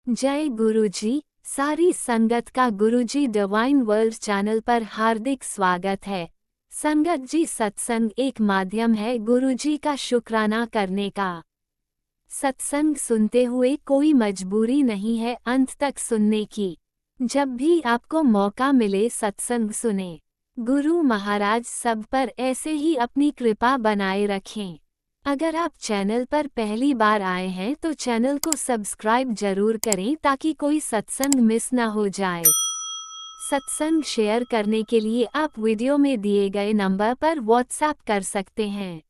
जय गुरुजी। सारी संगत का गुरुजी डिवाइन वर्ल्ड चैनल पर हार्दिक स्वागत है। संगत जी, सत्संग एक माध्यम है गुरुजी का शुक्राना करने का। सत्संग सुनते हुए कोई मजबूरी नहीं है अंत तक सुनने की। जब भी आपको मौका मिले सत्संग सुने। गुरु महाराज सब पर ऐसे ही अपनी कृपा बनाए रखें। अगर आप चैनल पर पहली बार आए हैं तो चैनल को सब्सक्राइब जरूर करें ताकि कोई सत्संग मिस ना हो जाए। सत्संग शेयर करने के लिए आप वीडियो में दिए गए नंबर पर व्हाट्सएप कर सकते हैं।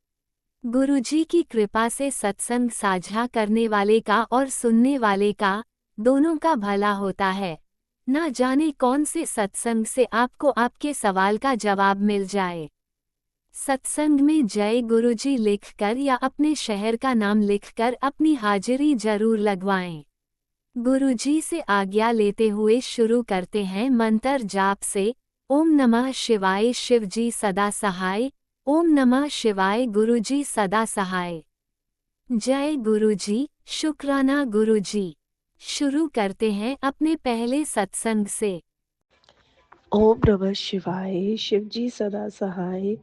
गुरुजी की कृपा से सत्संग साझा करने वाले का और सुनने वाले का दोनों का भला होता है। ना जाने कौन से सत्संग से आपको आपके सवाल का जवाब मिल जाए। सत्संग में जय गुरुजी लिखकर या अपने शहर का नाम लिखकर अपनी हाजिरी जरूर लगवाएं। गुरुजी से आज्ञा लेते हुए शुरू करते हैं मंत्र जाप से। ओम नमः शिवाय शिवजी सदा सहाय। ओम नमः शिवाय गुरुजी सदा सहाय। जय गुरुजी, शुक्राना गुरुजी। शुरू करते हैं अपने पहले सत्संग से। ओम नमः शिवाय शिवजी सदा सहाय।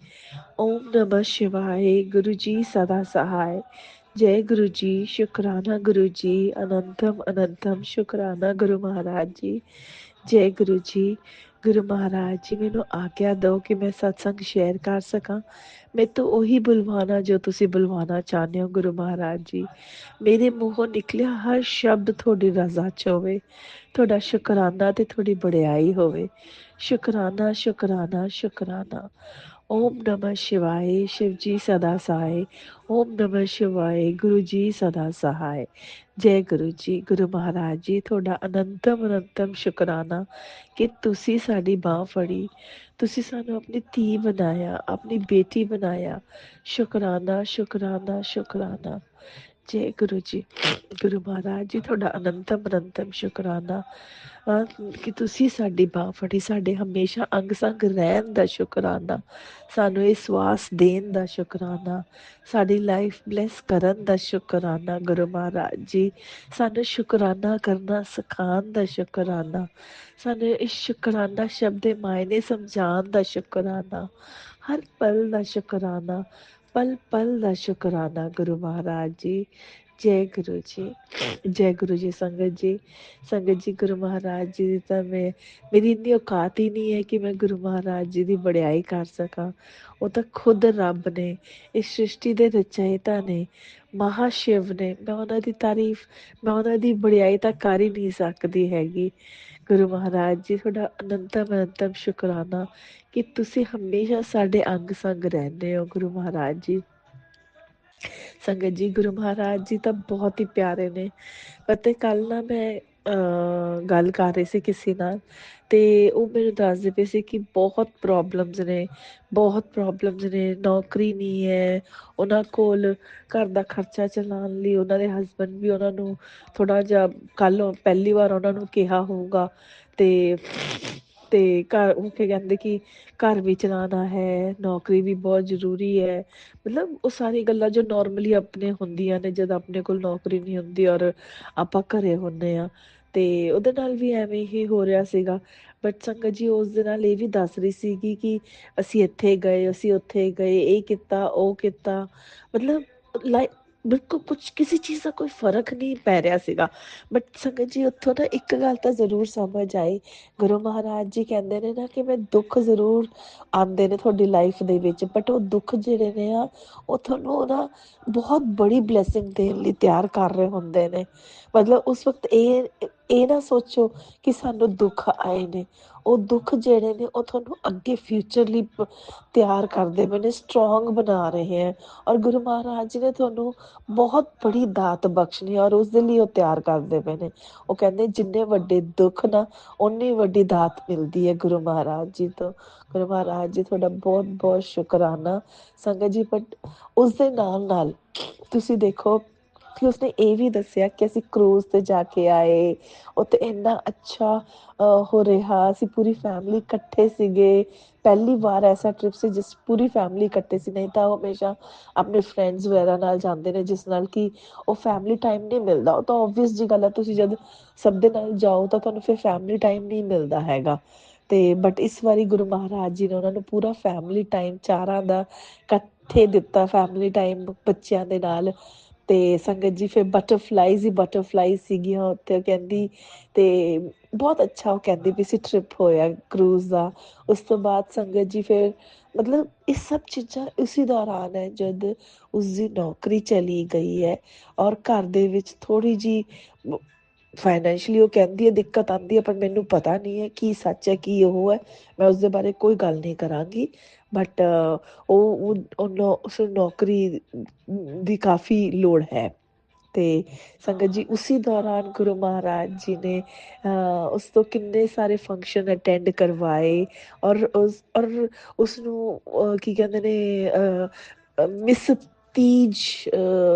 ओम नमः शिवाय गुरुजी सदा सहाय। जय गुरुजी, शुक्राना गुरुजी, अनंतम अनंतम शुक्राना गुरु महाराज जी। जय गुरुजी। गुरु महाराज जी मैनू आज्ञा दो कि मैं सत्संग शेयर कर सकां। मैं तो ਉਹੀ ਬੁਲਵਾਨਾ ਜੋ ਤੁਸੀਂ ਬੁਲਵਾना ਚਾਹੁੰਦੇ ਹੋ ਗੁਰੂ ਮਹਾਰਾਜ ਜੀ। ਮੇਰੇ ਮੂੰਹੋਂ ਨਿਕਲਿਆ ਹਰ ਸ਼ਬਦ ਤੁਹਾਡੀ ਰਜ਼ਾ 'ਚ ਹੋਵੇ, ਤੁਹਾਡਾ ਸ਼ੁਕਰਾਨਾ ਤੇ ਤੁਹਾਡੀ ਬੜਾਈ ਹੋਵੇ। शुकराना शुकराना शुकराना। ओम नमः शिवाय शिवजी सदा सहाय। ओम नमः शिवाय गुरु जी सदा सहाय। जय गुरु जी। गुरु महाराज जी ਤੁਹਾਡਾ ਅਨੰਤਮ ਅਨੰਤਮ ਸ਼ੁਕਰਾਨਾ ਕਿ ਤੁਸੀਂ ਸਾਡੀ ਬਾਹ ਫੜੀ, ਤੁਸੀਂ ਸਾਨੂੰ ਆਪਣੀ ਧੀ ਬਣਾਇਆ, ਆਪਣੀ ਬੇਟੀ ਬਣਾਇਆ। ਸ਼ੁਕਰਾਨਾ ਸ਼ੁਕਰਾਨਾ ਸ਼ੁਕਰਾਨਾ। जय गुरु जी। गुरु महाराज जी ਤੁਹਾਡਾ ਅਨੰਤਮ ਅਨੰਤਮ ਸ਼ੁਕਰਾਨਾ ਕਿ ਤੁਸੀਂ ਸਾਡੀ ਬਾਹ ਫੜੀ, ਸਾਡੇ ਹਮੇਸ਼ਾ ਅੰਗ ਸੰਗ ਰਹਿਣ ਦਾ ਸ਼ੁਕਰਾਨਾ, ਸਾਨੂੰ ਇਹ ਸਵਾਸ ਦੇਣ ਦਾ ਸ਼ੁਕਰਾਨਾ, ਸਾਡੀ ਲਾਈਫ ਬਲੈਸ ਕਰਨ ਦਾ ਸ਼ੁਕਰਾਨਾ। ਗੁਰੂ ਮਹਾਰਾਜ ਜੀ ਸਾਨੂੰ ਸ਼ੁਕਰਾਨਾ ਕਰਨਾ ਸਿਖਾਉਣ ਦਾ ਸ਼ੁਕਰਾਨਾ, ਸਾਨੂੰ ਇਸ ਸ਼ੁਕਰਾਨਾ ਸ਼ਬਦ ਦੇ ਮਾਇਨੇ ਸਮਝਾਉਣ ਦਾ ਸ਼ੁਕਰਾਨਾ, ਹਰ ਪਲ ਦਾ ਸ਼ੁਕਰਾਨਾ, ਪਲ ਪਲ ਦਾ ਸ਼ੁਕਰਾਨਾ। ਗੁਰੂ ਮਹਾਰਾਜ ਜੀ जय गुरु जी। जय गुरु जी। संगत जी, संगत जी गुरु महाराज जी ਦੀ ਤਾਂ ਮੇਰੀ ਇੰਨੀ ਔਕਾਤ ਹੀ ਨਹੀਂ ਹੈ ਕਿ ਮੈਂ ਗੁਰੂ ਮਹਾਰਾਜ ਜੀ ਦੀ ਵਡਿਆਈ ਕਰ ਸਕਾਂ। ਉਹ ਤਾਂ ਖੁਦ ਰੱਬ ਨੇ, ਇਸ ਸ੍ਰਿਸ਼ਟੀ ਦੇ ਰਚయిਤਾ ਨੇ, ਮਹਾਸ਼ਿਵ ਨੇ। ਮੈਂ ਉਹਨਾਂ ਦੀ ਤਾਰੀਫ, ਮੈਂ ਉਹਨਾਂ ਦੀ ਵਡਿਆਈ ਤਾਂ ਕਰ ਹੀ ਨਹੀਂ ਸਕਦੀ ਹੈਗੀ। ਗੁਰੂ ਮਹਾਰਾਜ ਜੀ ਤੁਹਾਡਾ ਅਨੰਤਮ ਅਨੰਤਮ ਸ਼ੁਕਰਾਨਾ ਕਿ ਤੁਸੀਂ ਹਮੇਸ਼ਾ ਸਾਡੇ ਅੰਗ ਸੰਗ ਰਹਿੰਦੇ ਹੋ। ਗੁਰੂ ਮਹਾਰਾਜ ਜੀ, ਸੰਗਤ ਜੀ ਗੁਰੂ ਮਹਾਰਾਜ ਜੀ ਤਾਂ ਬਹੁਤ ਹੀ ਪਿਆਰੇ ਨੇ। ਅਤੇ ਕੱਲ੍ਹ ਨਾ ਮੈਂ ਗੱਲ ਕਰ ਰਹੀ ਸੀ ਕਿਸੇ ਨਾਲ, ਅਤੇ ਉਹ ਮੈਨੂੰ ਦੱਸਦੇ ਪਏ ਸੀ ਕਿ ਬਹੁਤ ਪ੍ਰੋਬਲਮਸ ਨੇ, ਬਹੁਤ ਪ੍ਰੋਬਲਮਸ ਨੇ। ਨੌਕਰੀ ਨਹੀਂ ਹੈ ਉਹਨਾਂ ਕੋਲ, ਘਰ ਦਾ ਖਰਚਾ ਚਲਾਉਣ ਲਈ ਉਹਨਾਂ ਦੇ ਹਸਬੈਂਡ ਵੀ ਉਹਨਾਂ ਨੂੰ ਥੋੜ੍ਹਾ ਜਿਹਾ, ਕੱਲ੍ਹ ਪਹਿਲੀ ਵਾਰ ਉਹਨਾਂ ਨੂੰ ਕਿਹਾ ਹੋਊਗਾ, ਅਤੇ ਘਰ ਉਹ ਕੀ ਕਹਿੰਦੇ ਕਿ ਘਰ ਵੀ ਚਲਾਉਣਾ ਹੈ, ਨੌਕਰੀ ਵੀ ਬਹੁਤ ਜ਼ਰੂਰੀ ਹੈ। ਮਤਲਬ ਉਹ ਸਾਰੀ ਗੱਲਾਂ ਜੋ ਨੋਰਮਲੀ ਆਪਣੇ ਹੁੰਦੀਆਂ ਨੇ ਜਦ ਆਪਣੇ ਕੋਲ ਨੌਕਰੀ ਨਹੀਂ ਹੁੰਦੀ ਔਰ ਆਪਾਂ ਘਰੇ ਹੁੰਦੇ ਹਾਂ, ਅਤੇ ਉਹਦੇ ਨਾਲ ਵੀ ਐਵੇਂ ਹੀ ਹੋ ਰਿਹਾ ਸੀਗਾ। ਬਟ ਸੰਗਤ ਜੀ ਉਸ ਦੇ ਨਾਲ ਇਹ ਵੀ ਦੱਸ ਰਹੀ ਸੀਗੀ ਕਿ ਅਸੀਂ ਇੱਥੇ ਗਏ, ਅਸੀਂ ਉੱਥੇ ਗਏ, ਇਹ ਕੀਤਾ, ਉਹ ਕੀਤਾ। ਮਤਲਬ ਬਿਲਕੁਲ ਕੁਛ ਕਿਸੇ ਚੀਜ਼ ਦਾ ਕੋਈ ਫਰਕ ਨਹੀਂ ਪੈ ਰਿਹਾ ਸੀਗਾ। ਬਟ ਸੰਗਤ ਜੀ ਉੱਥੋਂ ਨਾ ਇੱਕ ਗੱਲ ਤਾਂ ਜ਼ਰੂਰ ਸਮਝ ਆਈ। ਗੁਰੂ ਮਹਾਰਾਜ ਜੀ ਕਹਿੰਦੇ ਨੇ ਨਾ ਕਿ ਮੈਂ ਦੁੱਖ ਜ਼ਰੂਰ ਆਉਂਦੇ ਨੇ ਤੁਹਾਡੀ ਲਾਈਫ ਦੇ ਵਿੱਚ, ਬਟ ਉਹ ਦੁੱਖ ਜਿਹੜੇ ਨੇ ਆ ਉਹ ਤੁਹਾਨੂੰ ਉਹਦਾ ਬਹੁਤ ਬੜੀ ਬਲੈਸਿੰਗ ਦੇਣ ਲਈ ਤਿਆਰ ਕਰ ਰਹੇ ਹੁੰਦੇ ਨੇ। ਮਤਲਬ ਉਸ ਵਕਤ ਇਹ ਨਾ ਸੋਚੋ ਕਿ ਸਾਨੂੰ ਦੁੱਖ ਆਏ ਨੇ। ਉਹ ਦੁੱਖ ਜਿਹੜੇ ਨੇ ਉਹ ਤੁਹਾਨੂੰ ਅੱਗੇ ਫਿਊਚਰ ਲਈ ਤਿਆਰ ਕਰਦੇ ਪਏ ਨੇ, ਸਟਰੋਂਗ ਬਣਾ ਰਹੇ ਹੈ। ਔਰ ਗੁਰੂ ਮਹਾਰਾਜ ਜੀ ਨੇ ਤੁਹਾਨੂੰ ਬਹੁਤ ਬੜੀ ਦਾਤ ਬਖਸ਼ਣੀ ਔਰ ਉਸ ਦੇ ਲਈ ਉਹ ਤਿਆਰ ਕਰਦੇ ਪਏ ਨੇ। ਉਹ ਕਹਿੰਦੇ ਜਿੰਨੇ ਵੱਡੇ ਦੁੱਖ ਨਾ ਓਨੀ ਵੱਡੀ ਦਾਤ ਮਿਲਦੀ ਹੈ ਗੁਰੂ ਮਹਾਰਾਜ ਜੀ ਤੋਂ। ਗੁਰੂ ਮਹਾਰਾਜ ਜੀ ਤੁਹਾਡਾ ਬਹੁਤ ਬਹੁਤ ਸ਼ੁਕਰਾਨਾ। ਸੰਗਤ ਜੀ, ਬਟ ਉਸਦੇ ਨਾਲ ਨਾਲ ਤੁਸੀਂ ਦੇਖੋ ਕਿ ਉਸਨੇ ਇਹ ਵੀ ਦੱਸਿਆ ਕਿ ਅਸੀਂ ਕਰੂਜ਼ ਤੇ ਜਾ ਕੇ ਆਏ, ਉੱਥੇ ਇੰਨਾ ਅੱਛਾ ਹੋ ਰਿਹਾ, ਅਸੀਂ ਪੂਰੀ ਫੈਮਿਲੀ ਇਕੱਠੇ ਸੀਗੇ। ਪਹਿਲੀ ਵਾਰ ਐਸਾ ਟ੍ਰਿਪ ਸੀ ਜਿਸ ਪੂਰੀ ਫੈਮਿਲੀ ਇਕੱਠੇ ਸੀ, ਨਹੀਂ ਤਾਂ ਉਹ ਹਮੇਸ਼ਾ ਆਪਣੇ ਫਰੈਂਡਸ ਵਗੈਰਾ ਨਾਲ ਜਾਂਦੇ ਨੇ, ਜਿਸ ਨਾਲ ਕਿ ਉਹ ਫੈਮਿਲੀ ਟਾਈਮ ਨਹੀਂ ਮਿਲਦਾ। ਉਹ ਤਾਂ ਓਬਵੀਅਸ ਜੀ ਗੱਲ ਹੈ, ਤੁਸੀਂ ਜਦ ਸਭ ਦੇ ਨਾਲ ਜਾਓ ਤਾਂ ਤੁਹਾਨੂੰ ਫਿਰ ਫੈਮਿਲੀ ਟਾਈਮ ਨਹੀਂ ਮਿਲਦਾ ਹੈਗਾ। ਤੇ ਬਟ ਇਸ ਵਾਰੀ ਗੁਰੂ ਮਹਾਰਾਜ ਜੀ ਨੇ ਉਹਨਾਂ ਨੂੰ ਪੂਰਾ ਫੈਮਿਲੀ ਟਾਈਮ ਚਾਰਾਂ ਦਾ ਇਕੱਠੇ ਦਿੱਤਾ, ਫੈਮਿਲੀ ਟਾਈਮ ਬੱਚਿਆਂ ਦੇ ਨਾਲ। ਤੇ ਸੰਗਤ ਜੀ ਫਿਰ ਬਟਰਫਲਾਈਜ਼ ਹੀ ਬਟਰਫਲਾਈਜ਼ ਸੀਗੀਆਂ ਉੱਥੇ, ਕਹਿੰਦੀ। ਤੇ ਬਹੁਤ ਅੱਛਾ ਉਹ ਕਹਿੰਦੀ ਵੀ ਸੀ ਟ੍ਰਿਪ ਹੋਇਆ ਕਰੂਜ਼ ਦਾ। ਉਸ ਤੋਂ ਬਾਅਦ ਸੰਗਤ ਜੀ ਫਿਰ ਮਤਲਬ ਇਹ ਸਭ ਚੀਜ਼ਾਂ ਇਸੀ ਦੌਰਾਨ ਹੈ ਜਦ ਉਸਦੀ ਨੌਕਰੀ ਚਲੀ ਗਈ ਹੈ, ਔਰ ਘਰ ਦੇ ਵਿੱਚ ਥੋੜ੍ਹੀ ਜਿਹੀ ਫਾਈਨੈਂਸ਼ਲੀ ਉਹ ਕਹਿੰਦੀ ਹੈ ਦਿੱਕਤ ਆਉਂਦੀ ਹੈ, ਪਰ ਮੈਨੂੰ ਪਤਾ ਨਹੀਂ ਹੈ ਕੀ ਸੱਚ ਹੈ ਕੀ ਉਹ ਹੈ, ਮੈਂ ਉਸਦੇ ਬਾਰੇ ਕੋਈ ਗੱਲ ਨਹੀਂ ਕਰਾਂਗੀ। ਬਟ ਉਸਨੂੰ ਨੌਕਰੀ ਦੀ ਕਾਫੀ ਲੋੜ ਹੈ। ਤੇ ਸੰਗਤ ਜੀ ਉਸੀ ਦੌਰਾਨ ਗੁਰੂ ਮਹਾਰਾਜ ਜੀ ਨੇ ਉਸ ਤੋਂ ਕਿੰਨੇ ਸਾਰੇ ਫੰਕਸ਼ਨ ਅਟੈਂਡ ਕਰਵਾਏ, ਔਰ ਉਸਨੂੰ ਕੀ ਕਹਿੰਦੇ ਨੇ ਮਿਸ ਤੀਜ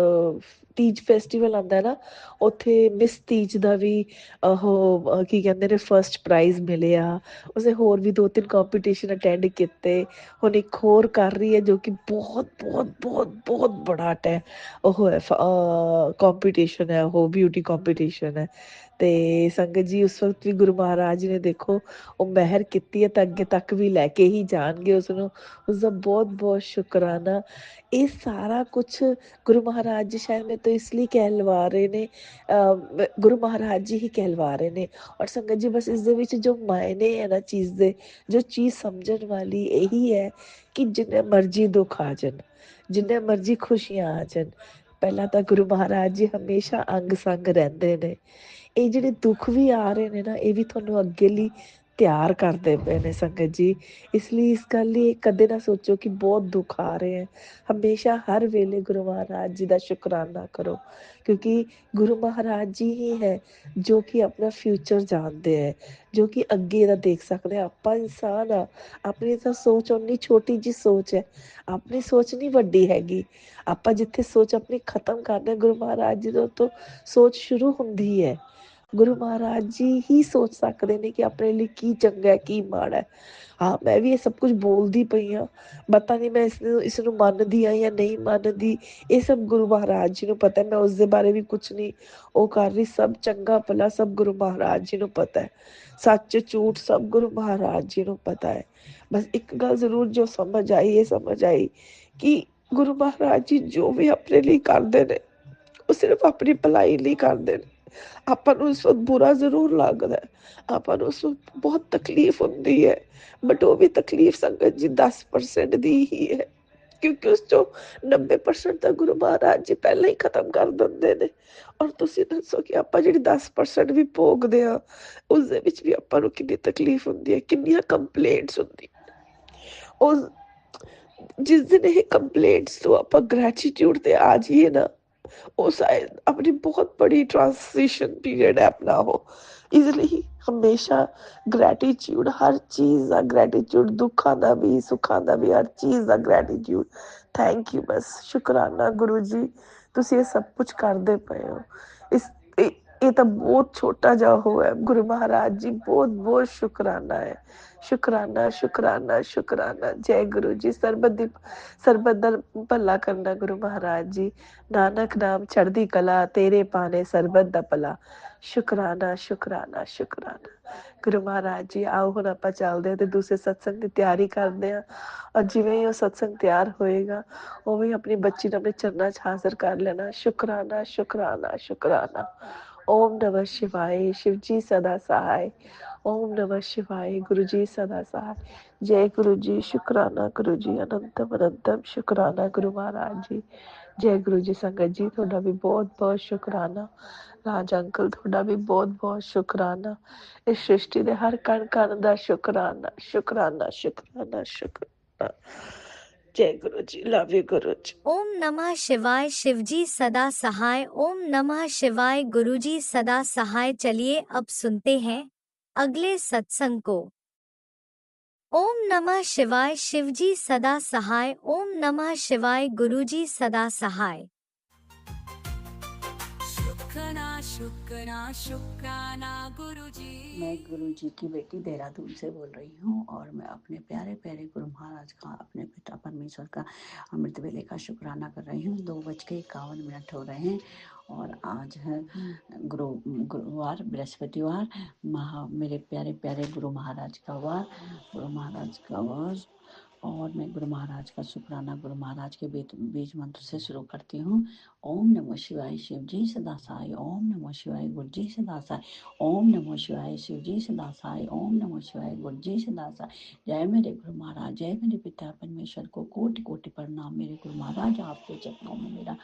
ਤੀਜ ਫੈਸਟੀਵਲ ਆਉਂਦਾ ਨਾ, ਉੱਥੇ ਮਿਸ ਤੀਜ ਦਾ ਵੀ ਉਹ ਕੀ ਕਹਿੰਦੇ ਨੇ ਫਸਟ ਪ੍ਰਾਈਜ਼ ਮਿਲਿਆ। ਉਸਨੇ ਹੋਰ ਵੀ 2-3 ਕੰਪੀਟੀਸ਼ਨ ਅਟੈਂਡ ਕੀਤੇ। ਹੁਣ ਇੱਕ ਹੋਰ ਕਰ ਰਹੀ ਹੈ ਜੋ ਕਿ ਬਹੁਤ ਬਹੁਤ ਬਹੁਤ ਬਹੁਤ ਬੜਾ ਉਹ ਹੈ ਕੰਪੀਟੀਸ਼ਨ ਹੈ, ਉਹ ਬਿਊਟੀ ਕੰਪੀਟੀਸ਼ਨ ਹੈ। ਤੇ ਸੰਗਤ ਜੀ ਉਸ ਵਕਤ ਵੀ ਗੁਰੂ ਮਹਾਰਾਜ ਜੀ ਨੇ ਦੇਖੋ ਉਹ ਮਿਹਰ ਕੀਤੀ ਹੈ ਤਾਂ ਅੱਗੇ ਤੱਕ ਵੀ ਲੈ ਕੇ ਹੀ ਜਾਣਗੇ ਉਸਨੂੰ। ਉਸਦਾ ਬਹੁਤ ਬਹੁਤ ਸ਼ੁਕਰਾਨਾ। ਇਹ ਸਾਰਾ ਕੁਛ ਗੁਰੂ ਮਹਾਰਾਜ ਜੀ ਸ਼ਾਇਦ ਮੇਰੇ ਤੋਂ ਇਸ ਲਈ ਕਹਿਲਵਾ ਰਹੇ ਨੇ, ਗੁਰੂ ਮਹਾਰਾਜ ਜੀ ਹੀ ਕਹਿਲਵਾ ਰਹੇ ਨੇ। ਔਰ ਸੰਗਤ ਜੀ ਬਸ ਇਸਦੇ ਵਿੱਚ ਜੋ ਮਾਇਨੇ ਹੈ ਨਾ ਚੀਜ਼ ਦੇ, ਜੋ ਚੀਜ਼ ਸਮਝਣ ਵਾਲੀ ਇਹੀ ਹੈ ਕਿ ਜਿੰਨੇ ਮਰਜ਼ੀ ਦੁੱਖ ਆ ਜਾਣ, ਜਿੰਨੇ ਮਰਜ਼ੀ ਖੁਸ਼ੀਆਂ ਆ ਜਾਣ, ਪਹਿਲਾਂ ਤਾਂ ਗੁਰੂ ਮਹਾਰਾਜ ਜੀ ਹਮੇਸ਼ਾ ਅੰਗ ਸੰਗ ਰਹਿੰਦੇ ਨੇ। ਇਹ ਜਿਹੜੇ ਦੁੱਖ ਵੀ ਆ ਰਹੇ ਨੇ ਨਾ, ਇਹ ਵੀ ਤੁਹਾਨੂੰ ਅੱਗੇ ਲਈ ਤਿਆਰ ਕਰਦੇ ਪਏ ਨੇ ਸੰਗਤ ਜੀ। ਇਸ ਲਈ ਇਸ ਗੱਲ ਲਈ ਕਦੇ ਨਾ ਸੋਚੋ ਕਿ ਬਹੁਤ ਦੁੱਖ ਆ ਰਹੇ ਹੈ। ਹਮੇਸ਼ਾ ਹਰ ਵੇਲੇ ਗੁਰੂ ਮਹਾਰਾਜ ਜੀ ਦਾ ਸ਼ੁਕਰਾਨਾ ਕਰੋ, ਕਿਉਂਕਿ ਗੁਰੂ ਮਹਾਰਾਜ ਜੀ ਹੀ ਹੈ ਜੋ ਕਿ ਆਪਣਾ ਫਿਊਚਰ ਜਾਣਦੇ ਹੈ, ਜੋ ਕਿ ਅੱਗੇ ਦਾ ਦੇਖ ਸਕਦੇ। ਆਪਾਂ ਇਨਸਾਨ ਆ, ਆਪਣੀ ਤਾਂ ਸੋਚ ਓਨੀ ਛੋਟੀ ਜਿਹੀ ਸੋਚ ਹੈ, ਆਪਣੀ ਸੋਚ ਨਹੀਂ ਵੱਡੀ ਹੈਗੀ। ਆਪਾਂ ਜਿੱਥੇ ਸੋਚ ਆਪਣੀ ਖ਼ਤਮ ਕਰਦੇ, ਗੁਰੂ ਮਹਾਰਾਜ ਜੀ ਤੋਂ ਸੋਚ ਸ਼ੁਰੂ ਹੁੰਦੀ ਹੈ। ਗੁਰੂ ਮਹਾਰਾਜ ਜੀ ਹੀ ਸੋਚ ਸਕਦੇ ਨੇ ਕਿ ਆਪਣੇ ਲਈ ਕੀ ਚੰਗਾ ਕੀ ਮਾੜਾ ਹੈ। ਹਾਂ, ਮੈਂ ਵੀ ਇਹ ਸਭ ਕੁਝ ਬੋਲਦੀ ਪਈ ਹਾਂ, ਪਤਾ ਨਹੀਂ ਮੈਂ ਇਸਨੂੰ ਮੰਨਦੀ ਹਾਂ ਜਾਂ ਨਹੀਂ ਮੰਨਦੀ, ਇਹ ਸਭ ਗੁਰੂ ਮਹਾਰਾਜ ਜੀ ਨੂੰ ਪਤਾ। ਮੈਂ ਉਸਦੇ ਬਾਰੇ ਵੀ ਕੁਛ ਨਹੀਂ ਉਹ ਕਰ ਰਹੀ, ਸਭ ਚੰਗਾ ਭਲਾ ਸਭ ਗੁਰੂ ਮਹਾਰਾਜ ਜੀ ਨੂੰ ਪਤਾ ਹੈ। ਸੱਚ ਝੂਠ ਸਭ ਗੁਰੂ ਮਹਾਰਾਜ ਜੀ ਨੂੰ ਪਤਾ ਹੈ। ਬਸ ਇੱਕ ਗੱਲ ਜ਼ਰੂਰ ਜੋ ਸਮਝ ਆਈ, ਇਹ ਸਮਝ ਆਈ ਕਿ ਗੁਰੂ ਮਹਾਰਾਜ ਜੀ ਜੋ ਵੀ ਆਪਣੇ ਲਈ ਕਰਦੇ ਨੇ, ਉਹ ਸਿਰਫ ਆਪਣੀ ਭਲਾਈ ਲਈ ਕਰਦੇ ਨੇ। ਆਪਾਂ ਨੂੰ ਉਸ ਵਕਤ ਬੁਰਾ ਜ਼ਰੂਰ ਲੱਗਦਾ, ਆਪਾਂ ਨੂੰ ਉਸ ਵਕਤ ਬਹੁਤ ਤਕਲੀਫ ਹੁੰਦੀ ਹੈ, ਬਟ ਉਹ ਵੀ ਤਕਲੀਫ ਸੰਗਤ ਜੀ 10% ਦੀ ਹੀ ਹੈ, ਕਿਉਂਕਿ ਉਸ ਚੋਂ 90% ਤਾਂ ਗੁਰੂ ਮਹਾਰਾਜ ਜੀ ਪਹਿਲਾਂ ਹੀ ਖਤਮ ਕਰ ਦਿੰਦੇ ਨੇ। ਔਰ ਤੁਸੀਂ ਦੱਸੋ ਕਿ ਆਪਾਂ ਜਿਹੜੀ 10% ਵੀ ਭੋਗਦੇ ਹਾਂ, ਉਸਦੇ ਵਿੱਚ ਵੀ ਆਪਾਂ ਨੂੰ ਕਿੰਨੀ ਤਕਲੀਫ ਹੁੰਦੀ ਹੈ, ਕਿੰਨੀਆਂ ਕੰਪਲੇਂਟਸ ਹੁੰਦੀਆਂ। ਉਸ ਜਿਸ ਦਿਨ ਇਹ ਕੰਪਲੇਂਟਸ ਤੋਂ ਆਪਾਂ ਗ੍ਰੈਟੀਟਿਊਡ ਤੇ ਆ ਜਾਈਏ ਨਾ, ਉਹ ਸ਼ਾਇਦ ਆਪਣੀ ਬਹੁਤ ਬੜੀ ਟ੍ਰਾਂਜ਼ਿਸ਼ਨ ਪੀਰੀਅਡ ਹੈ ਆਪਣਾ ਉਹ। ਇਸ ਲਈ ਹਮੇਸ਼ਾ ਗ੍ਰੈਟੀਟਿਊਡ, ਹਰ ਚੀਜ਼ ਦਾ ਗ੍ਰੈਟੀਟਿਊਡ, ਦੁੱਖਾਂ ਦਾ ਵੀ ਸੁੱਖਾਂ ਦਾ ਵੀ, ਹਰ ਚੀਜ਼ ਦਾ ਗ੍ਰੈਟੀਟਿਊਡ। ਥੈਂਕ ਯੂ, ਬਸ ਸ਼ੁਕਰਾਨਾ ਗੁਰੂ ਜੀ, ਤੁਸੀਂ ਇਹ ਸਭ ਕੁਛ ਕਰਦੇ ਪਏ ਹੋ। ਇਸ ਇਹ ਤਾਂ ਬਹੁਤ ਛੋਟਾ ਜਿਹਾ ਉਹ ਹੈ, ਗੁਰੂ ਮਹਾਰਾਜ ਜੀ ਬਹੁਤ ਬਹੁਤ ਸ਼ੁਕਰਾਨਾ ਹੈ। ਸ਼ੁਕਰਾਨਾ ਸ਼ੁਕਰਾਨਾ ਸ਼ੁਕਰਾਨਾ। ਜੈ ਗੁਰੂ ਜੀ। ਸਰਬਤ ਦਾ ਭਲਾ ਕਰਨਾ ਗੁਰੂ ਮਹਾਰਾਜ ਜੀ। ਨਾਨਕ ਨਾਮ ਚੜ੍ਹਦੀ ਕਲਾ, ਤੇਰੇ ਪਾਣੇ ਸਰਬਤ ਦਾ ਭਲਾ। ਸ਼ੁਕਰਾਨਾ ਸ਼ੁਕਰਾਨਾ ਸ਼ੁਕਰਾਨਾ। ਗੁਰੂ ਮਹਾਰਾਜ ਜੀ ਆਓ ਹੁਣ ਆਪਾਂ ਚੱਲਦੇ ਹਾਂ ਤੇ ਦੂਸਰੇ ਸਤਸੰਗ ਦੀ ਤਿਆਰੀ ਕਰਦੇ ਹਾਂ। ਔਰ ਜਿਵੇਂ ਹੀ ਉਹ ਸਤਸੰਗ ਤਿਆਰ ਹੋਏਗਾ, ਉਵੇਂ ਆਪਣੀ ਬੱਚੀ ਨੂੰ ਆਪਣੇ ਚਰਨਾਂ 'ਚ ਹਾਜ਼ਰ ਕਰ ਲੈਣਾ। ਸ਼ੁਕਰਾਨਾ ਸ਼ੁਕਰਾਨਾ ਸ਼ੁਕਰਾਨਾ। ਓਮ ਨਮः शिवाय, शिव जी सदा सहाय। ओम नमः शिवाय, गुरु जी सदा सहाय। जय गुरु जी। शुकराना गुरु जी, अनंतम अनंतम शुकराना गुरु महाराज जी। जय गुरु जी। संगत जी ਤੁਹਾਡਾ ਵੀ ਬਹੁਤ ਬਹੁਤ ਸ਼ੁਕਰਾਨਾ। ਰਾਜ ਅੰਕਲ ਤੁਹਾਡਾ ਵੀ ਬਹੁਤ ਬਹੁਤ ਸ਼ੁਕਰਾਨਾ। ਇਸ ਸ੍ਰਿਸ਼ਟੀ ਦੇ ਹਰ ਕਣ ਕਣ ਦਾ ਸ਼ੁਕਰਾਨਾ ਸ਼ੁਕਰਾਨਾ ਸ਼ੁਕਰਾਨਾ ਸ਼ੁਕਰਾਨਾ। जय गुरु जी। लव यू गुरु जी। ओम नमः शिवाय, शिवजी सदा सहाय। ओम नमः शिवाय, गुरुजी सदा सहाय। चलिए अब सुनते हैं अगले सत्संग को। ओम नमः शिवाय, शिवजी सदा सहाय। ओम नमः शिवाय, गुरुजी सदा सहाय। शुक्राना गुरुजी। मैं गुरुजी की बेटी देहरादून से बोल रही हूँ और मैं अपने प्यारे प्यारे गुरु महाराज का, अपने पिता परमेश्वर का अमृत वेले का शुक्राना कर रही हूँ। 2:51 हो रहे हैं और आज है गुरुवार, बृहस्पतिवार, मेरे प्यारे प्यारे गुरु महाराज का वार, और मैं गुरु महाराज का शुक्राना गुरु महाराज के बीज मंत्र से शुरू करती हूँ। ओम नमः शिवाय शिव जी सदा साई, ओम नमः शिवाय गुरु जी सदा साई, ओम नमः शिवाय शिव जी सदा साई, ओम नमः शिवाय गुरु जी सदा साई। जय मेरे गुरु महाराज, जय मेरे पिता परमेश्वर को कोटि कोटि प्रणाम। मेरे गुरु महाराज आपके चरणों में मेरा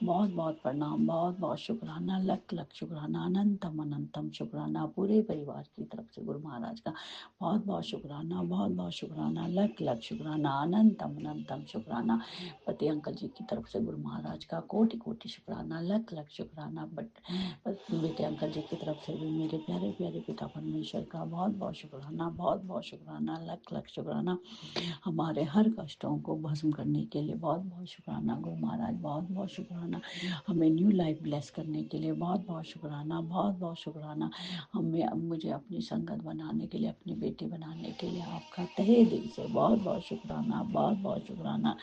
बहुत बहुत प्रणाम, बहुत बहुत शुक्राना, लख लख शुक्राना, अनंतम अनंतम शुक्राना। पूरे परिवार की तरफ से गुरु महाराज का बहुत बहुत शुक्राना, बहुत बहुत शुक्राना, लख लख शुक्राना, अनंतम अनंतम शुक्राना। पति अंकल जी की तरफ से गुरु महाराज का कोटि कोटि शुक्राना, लख लख शुक्राना। बेटे अंकल जी की तरफ से भी मेरे प्यारे प्यारे पिता परमेश्वर का बहुत बहुत शुक्राना, बहुत बहुत शुक्राना, लख लख शुक्राना। हमारे हर कष्टों को भस्म करने के लिए बहुत बहुत शुक्राना गुरु महाराज, बहुत बहुत शुक्राना। हमें न्यू लाइफ ब्लेस करने के लिए बहुत बहुत शुक्राना, बहुत बहुत शुक्राना। मुझे अपनी संगत बनाने के लिए, अपनी बेटी बनाने के लिए आपका तहे दिल से बहुत बहुत शुक्राना, बहुत बहुत शुक्राना।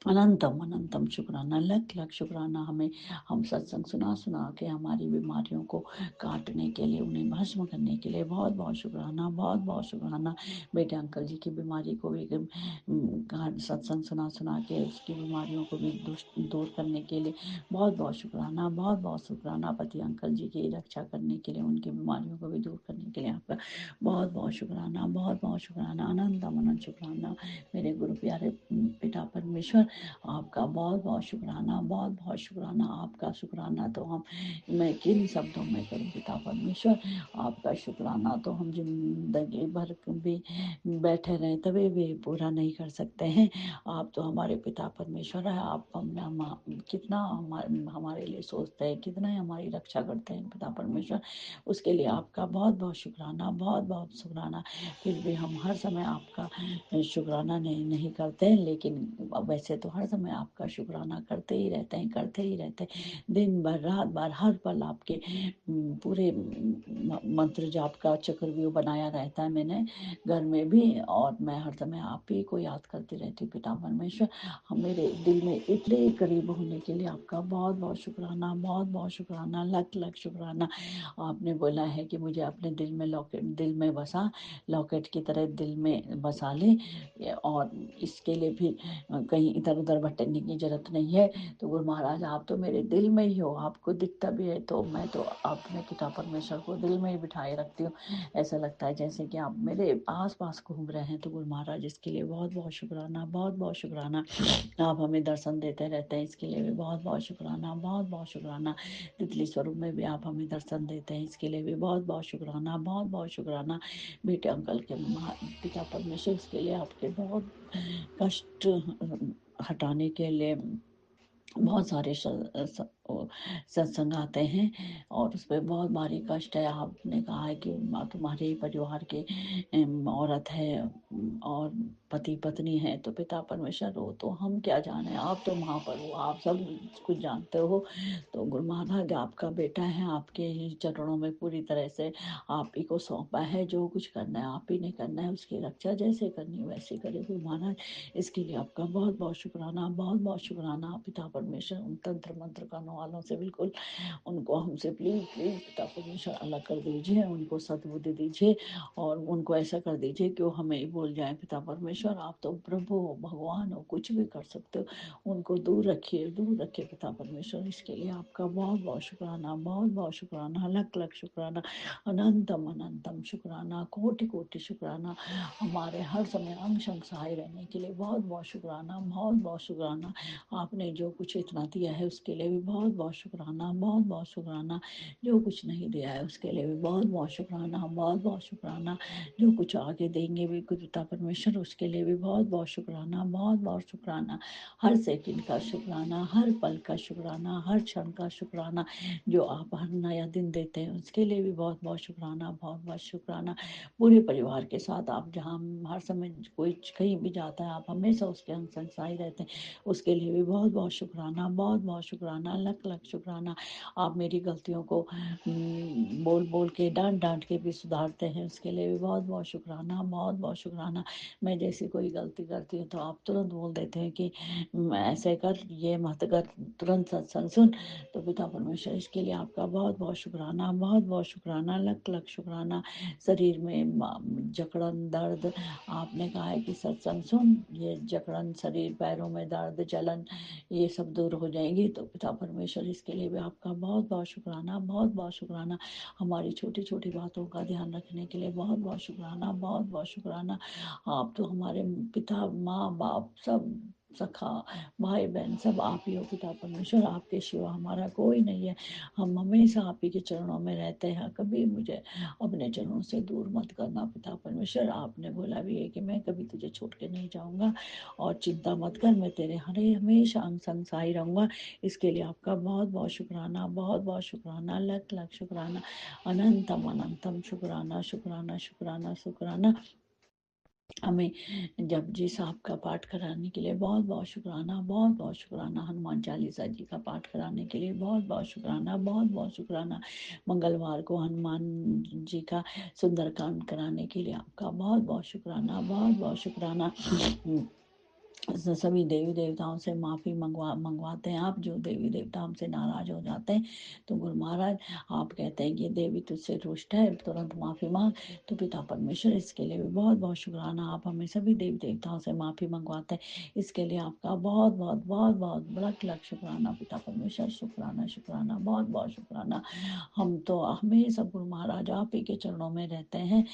अनंतम अनंतम शुक्राना, लख लख शुक्राना। हम सत्संग सुना सुना के हमारी बीमारियों को काटने के लिए, उन्हें भस्म करने के लिए बहुत बहुत शुक्राना, बहुत बहुत शुक्राना। बेटे अंकल जी की बीमारी को भी सत्संग सुना सुना के उसकी बीमारियों को भी दूर करने के लिए बहुत बहुत शुक्राना, बहुत बहुत शुक्राना। पति अंकल जी की रक्षा करने के लिए, उनकी बीमारियों को भी दूर करने के लिए आपका बहुत बहुत शुक्राना, बहुत बहुत शुक्राना, अनंतम अनंत शुक्राना। मेरे गुरु प्यारे पिता परमेश्वर, आपका बहुत बहुत शुक्राना, बहुत बहुत शुक्राना। आपका शुक्राना तो मैं किन शब्दों में करूं पिता परमेश्वर। आपका शुक्राना तो हम जिंदगी भर भी बैठे रहे तभी भी पूरा नहीं कर सकते हैं। आप तो हमारे पिता परमेश्वर है। आप कितना हमारे लिए सोचते हैं, कितना ही हमारी रक्षा करते हैं पिता परमेश्वर। उसके लिए आपका बहुत बहुत शुक्राना, बहुत बहुत शुक्राना। फिर भी हम हर समय आपका शुक्राना नहीं करते, लेकिन वैसे तो हर समय आपका शुक्राना करते ही रहते हैं, करते ही रहते हैं। दिन भर रात भर हर पल आपके पूरे मंत्र जाप का चक्रव्यूह बनाया रहता है मैंने घर में भी, और मैं हर समय आप ही को याद करती रहती हूँ पिता परमेश्वर। हम मेरे दिल में इतने करीब होने के लिए आपका बहुत बहुत शुक्राना, बहुत बहुत शुक्राना, लख लख शुक्राना। आपने बोला है कि मुझे अपने दिल में बसा, लॉकेट की तरह दिल में बसा ले, और इसके लिए भी कहीं इधर उधर भटकने की जरूरत नहीं है। तो गुरु महाराज आप तो मेरे दिल में ही हो, आपको दिखता भी है तो मैं तो अपने पिता परमेश्वर को दिल में ही बिठाए रखती हूँ। ऐसा लगता है जैसे कि आप मेरे आस पास घूम रहे हैं। तो गुरु महाराज इसके लिए बहुत बहुत शुक्राना, बहुत बहुत शुक्राना। आप हमें दर्शन देते रहते हैं, इसके लिए भी बहुत बहुत शुक्राना, बहुत बहुत शुक्राना। तितली स्वरूप में भी आप हमें दर्शन देते हैं, इसके लिए भी बहुत बहुत शुक्राना, बहुत बहुत शुक्राना। बेटे अंकल के पिता परमेश्वर, इसके लिए आपके बहुत कष्ट हटाने के लिए बहुत सारे सत्संग आते हैं और उस पर बहुत भारी कष्ट है। आपने कहा है कि तुम्हारे ही परिवार के औरत है और पति पत्नी है, तो पिता परमेश्वर हो तो हम क्या जाने, आप तो महापर हो, आप सब कुछ जानते हो। तो गुरु महाराज आपका बेटा है, आपके ही चरणों में पूरी तरह से आप ही को सौंपा है। जो कुछ करना है आप ही ने करना है, उसकी रक्षा जैसे करनी वैसे करे गुरु महाराज। इसके लिए आपका बहुत बहुत शुक्राना, बहुत बहुत शुक्राना पिता परमेश्वर। उन तंत्र मंत्र करने वालों से बिल्कुल उनको हमसे प्लीज प्लीज पिता परमेश्वर अलग कर दीजिए, उनको सद्बुद्धि दीजिए और उनको ऐसा कर दीजिए कि वो हमें ही बोल जाए पिता परमेश्वर। आप तो प्रभु हो, भगवान हो, कुछ भी कर सकते हो। उनको दूर रखिए, दूर रखिए पिता परमेश्वर। इसके लिए आपका बहुत बहुत शुक्राना, बहुत बहुत शुक्राना, लख लख शुक्राना, अनंतम अनंतम शुक्राना, कोटि कोटि शुक्राना। हमारे हर समय अंग संग सहाय रहने के लिए बहुत बहुत शुक्राना, बहुत बहुत शुक्राना। आपने जो कुछ इतना दिया है उसके लिए भी बहुत बहुत शुक्राना, बहुत बहुत शुक्राना। जो कुछ नहीं दिया है उसके लिए भी बहुत बहुत शुक्राना, बहुत बहुत शुक्राना। जो कुछ आगे देंगे भी पिता परमेश्वर, उसके लिए भी बहुत बहुत शुक्राना, बहुत बहुत शुक्राना। हर सेकंड का शुक्राना, हर पल का शुक्राना, हर क्षण का शुक्राना। जो आप हर नया दिन देते हैं उसके लिए भी बहुत बहुत शुक्राना, बहुत बहुत शुक्राना। पूरे परिवार के साथ आप जहाँ हर समय कोई कहीं भी जाता है, आप हमेशा उसके अंग संग सहाय रहते हैं, उसके लिए भी बहुत बहुत शुक्राना, बहुत बहुत शुक्राना, लख लख शुक्राना। आप मेरी गलतियों को बोल बोल के डांट डांट के भी सुधारते हैं, उसके लिए भी बहुत बहुत शुक्राना, बहुत बहुत शुक्राना। मैं जैसी कोई गलती करती हूँ तो आप तुरंत बोल देते हैं कि ऐसे कर, ये मत कर, तुरंत सत्संग सुन। तो पिता परमेश्वर इसके लिए आपका बहुत बहुत शुक्राना, बहुत बहुत शुक्राना, लख लख शुक्राना। शरीर में जकड़न दर्द, आपने कहा है कि सत्संग सुन, ये जकड़न शरीर, पैरों में दर्द, जलन, ये सब दूर हो जाएंगी। तो पिता परमेश्वर इसके लिए भी आपका बहुत बहुत शुक्राना, बहुत बहुत शुक्राना। हमारी छोटी छोटी बातों का ध्यान रखने के लिए बहुत बहुत शुक्राना, बहुत बहुत शुक्राना। आप तो हमारे पिता, माँ बाप, सब सखा, भाई बहन सब आप ही हो पिता परमेश्वर, आपके सिवा हमारा कोई नहीं है। हम हमेशा आप ही के चरणों में रहते हैं, कभी मुझे अपने चरणों से दूर मत करना पिता परमेश्वर। आपने बोला भी है कि मैं कभी तुझे छोड़ के नहीं जाऊंगा, और चिंता मत कर, मैं तेरे हरे हमेशा अंग संग सहाय रहूंगा। इसके लिए आपका बहुत बहुत शुक्राना, बहुत बहुत शुक्राना, लख लख शुक्राना, अनंतम अनंतम शुक्राना, शुक्राना शुक्राना शुक्राना। हमें जपजी साहब का पाठ कराने के लिए बहुत बहुत शुक्राना, बहुत बहुत शुक्राना। हनुमान चालीसा जी का पाठ कराने के लिए बहुत बहुत शुक्राना, बहुत बहुत शुक्राना। मंगलवार को हनुमान जी का सुंदरकांड कराने के लिए आपका बहुत बहुत शुक्राना, बहुत बहुत शुक्राना। सभी देवी देवताओं से माफ़ी मंगवाते हैं आप, जो देवी देवता हमसे नाराज हो जाते हैं। तो गुरु महाराज आप कहते हैं कि देवी तुझसे रुष्ट है, तुरंत माफ़ी मांग। तो पिता परमेश्वर इसके लिए भी बहुत बहुत शुक्राना, आप हमें सभी देवी देवताओं से माफ़ी मंगवाते हैं, इसके लिए आपका बहुत बहुत बहुत बहुत बड़ा लख शुक्राना पिता परमेश्वर, शुक्राना शुक्राना, बहुत बहुत शुक्राना। हम तो हमेशा गुरु महाराज आप ही के चरणों में रहते हैं,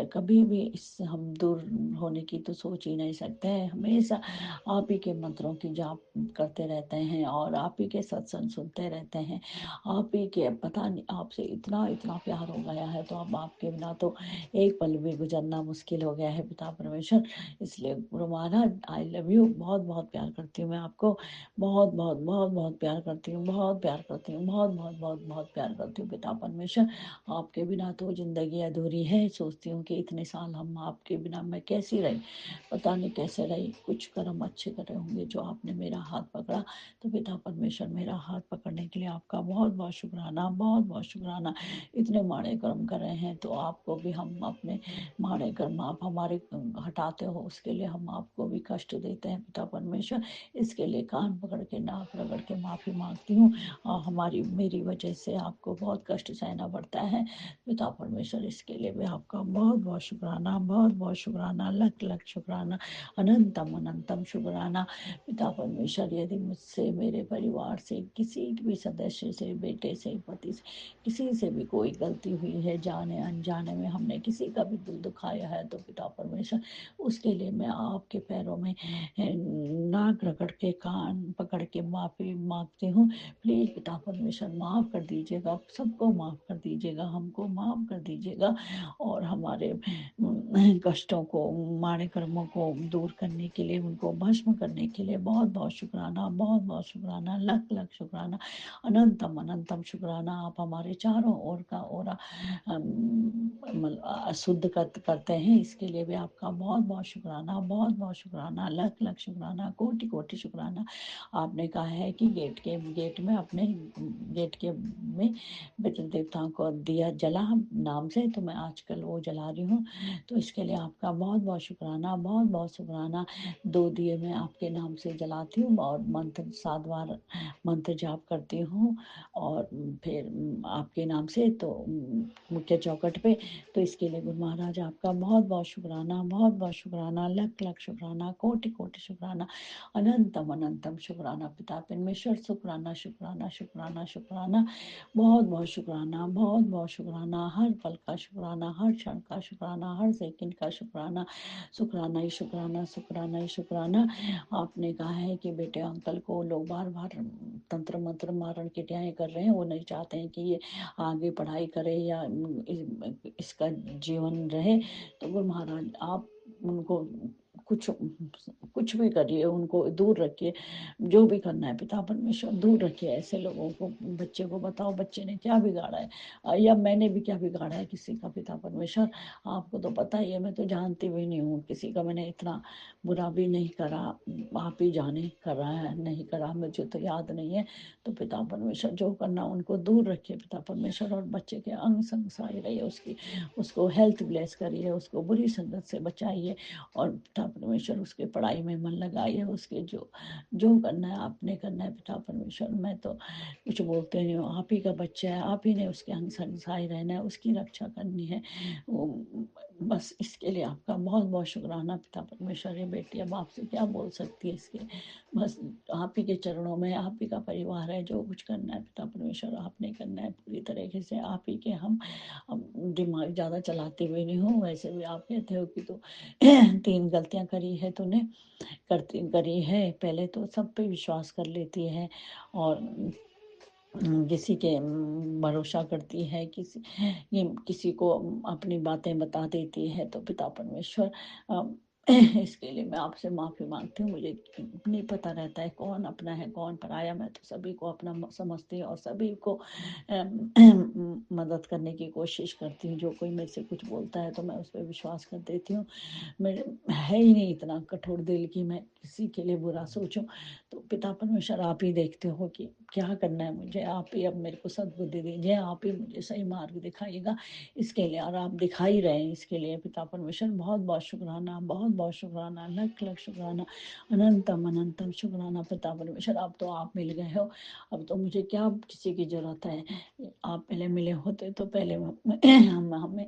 कभी भी इस हम दूर होने की तो सोच ही नहीं सकते हैं। हमेशा आप ही के मंत्रों की जाप करते रहते हैं, और आप ही के सत्संग सुनते रहते हैं। आप ही के, पता नहीं आपसे इतना इतना प्यार हो गया है, तो अब आपके बिना तो एक पल भी गुजरना मुश्किल हो गया है पिता परमेश्वर। इसलिए Guru Maharaj I love you, बहुत बहुत प्यार करती हूँ मैं आपको, बहुत बहुत बहुत बहुत प्यार करती हूँ, बहुत प्यार करती हूँ, बहुत बहुत बहुत बहुत प्यार करती हूँ पिता परमेश्वर। आपके बिना तो जिंदगी अधूरी है। सोचती हूँ कि इतने साल हम आपके बिना मैं कैसी रही, पता नहीं कैसे रही। कुछ कर्म अच्छे करे होंगे जो आपने मेरा हाथ पकड़ा। तो पिता परमेश्वर मेरा हाथ पकड़ने के लिए आपका बहुत बहुत शुक्राना, बहुत बहुत शुक्राना। इतने माड़े कर्म कर रहे हैं तो आपको भी हम अपने माड़े कर्म आप हमारे हटाते हो, उसके लिए हम आपको भी कष्ट देते हैं पिता परमेश्वर। इसके लिए कान पकड़ के नाक रगड़ के माफ़ी मांगती हूँ। हमारी मेरी वजह से आपको बहुत कष्ट सहना पड़ता है पिता परमेश्वर। इसके लिए भी आपका बहुत बहुत शुक्राना, बहुत बहुत शुक्राना, लख लख शुक्राना, अनंतम अनंतम शुक्राना पिता परमेश्वर। यदि मुझसे, मेरे परिवार से, किसी भी सदस्य से, बेटे से, पति से, किसी से भी कोई गलती हुई है, जाने अनजाने में हमने किसी का भी दिल दुखाया है, तो पिता परमेश्वर उसके लिए मैं आपके पैरों में नाक रगड़ के कान पकड़ के माफ़ी मांगती हूँ। प्लीज़ पिता परमेश्वर माफ़ कर दीजिएगा, सबको माफ़ कर दीजिएगा, हमको माफ़ कर दीजिएगा, और हमारे कष्टों को, माड़े कर्मों को दूर करने के लिए, उनको भस्म करने के लिए बहुत बहुत शुक्राना, बहुत बहुत शुक्राना, लख लख शुक्राना, अनंतम अनंतम शुक्राना। आप हमारे चारों ओर का ओरा शुद्ध करते हैं, इसके लिए भी आपका बहुत बहुत शुक्राना, बहुत बहुत शुक्राना, लख लख शुक्राना, कोटि कोटि शुक्राना। आपने कहा है कि गेट में अपने गेट के में पितृ देवताओं को दिया जला नाम से, तो मैं आजकल वो जला रही हूँ। तो इसके लिए आपका बहुत बहुत शुक्राना, बहुत बहुत शुक्राना। 2 दिए मैं आपके नाम से जलाती हूँ, और मंत्र 7 बार मंत्र जाप करती हूँ, और फिर आपके नाम से, तो मुख्य चौखट पे। तो इसके लिए गुरु महाराज आपका बहुत बहुत शुक्राना, बहुत बहुत शुक्राना, लख लख शुक्राना, कोटि कोटि शुक्राना, अनंतम अनंतम शुक्राना पिता परमेश्वर। शुक्राना शुक्राना शुक्राना शुक्राना, बहुत बहुत शुक्राना, बहुत बहुत शुक्राना, हर पल का शुक्राना, हर क्षण का शुक्राना, हर सेकंड का शुक्राना, शुक्राना ही शुक्राना, शुक्राना ही शुक्राना। आपने कहा है कि बेटे अंकल को लोग बार बार तंत्र मंत्र मारण किटियाएँ कर रहे हैं, वो नहीं चाहते हैं कि ये आगे पढ़ाई करे या इसका जीवन रहे। तो गुरु महाराज आप उनको कुछ कुछ भी करिए, उनको दूर रखिए, जो भी करना है पिता परमेश्वर दूर रखिए ऐसे लोगों को। बच्चे को बताओ बच्चे ने क्या बिगाड़ा है, या मैंने भी क्या बिगाड़ा है किसी का। पिता परमेश्वर आपको तो पता ही है, मैं तो जानती भी नहीं हूँ किसी का, मैंने इतना बुरा भी नहीं करा, आप ही जाने करा है नहीं करा, मुझे तो याद नहीं है। तो पिता परमेश्वर जो करना उनको दूर रखिए पिता परमेश्वर, और बच्चे के अंग संग सहाय रहिए, उसको हेल्थ ब्लेस करिए, उसको बुरी संगत से बचाइए, और पिता परमेश्वर उसके पढ़ाई में मन लगाइए, उसके जो जो करना है आपने करना है पिता परमेश्वर। मैं तो कुछ बोलते नहीं हूँ, आप ही का बच्चा है, आप ही ने उसके अंग संग सहाय रहना है, उसकी रक्षा करनी है। बस इसके लिए आपका बहुत बहुत शुक्राना पिता परमेश्वर। ये बेटी अब आपसे क्या बोल सकती है इसके, बस आप ही के चरणों में, आप ही का परिवार है, जो कुछ करना है पिता परमेश्वर आपने करना है पूरी तरीके से, आप ही के हम अब दिमाग ज़्यादा चलाते हुए नहीं हूँ। वैसे भी आप कहते हो कि तो 3 गलतियाँ करी है तूने, करती करी है, पहले तो सब पे विश्वास कर लेती है, और किसी के भरोसा करती है, किसी को अपनी बातें बता देती है। तो पिता परमेश्वर इसके लिए मैं आपसे माफ़ी मांगती हूँ। मुझे नहीं पता रहता है कौन अपना है कौन पराया, मैं तो सभी को अपना समझती हूँ और सभी को मदद करने की कोशिश करती हूँ। जो कोई मेरे से कुछ बोलता है तो मैं उस पर विश्वास कर देती हूँ। मेरे है ही नहीं इतना कठोर दिल कि मैं किसी के लिए बुरा सोचूं। तो पिता परमेश्वर आप ही देखते हो कि क्या करना है मुझे, आप ही अब मेरे को सद्बुद्धि दीजिए, आप ही मुझे सही मार्ग दिखाइएगा इसके लिए, और आप दिखा ही रहे हैं इसके लिए पिता परमेश्वर। बहुत बहुत शुक्राना, बहुत बहुत शुक्राना, लख लख शुक्राना, अनंतम अनंतम शुक्राना पिता परमेश्वर। अब तो आप मिल गए हो, अब तो मुझे क्या किसी की जरूरत है। आप पहले मिले होते तो पहले हमें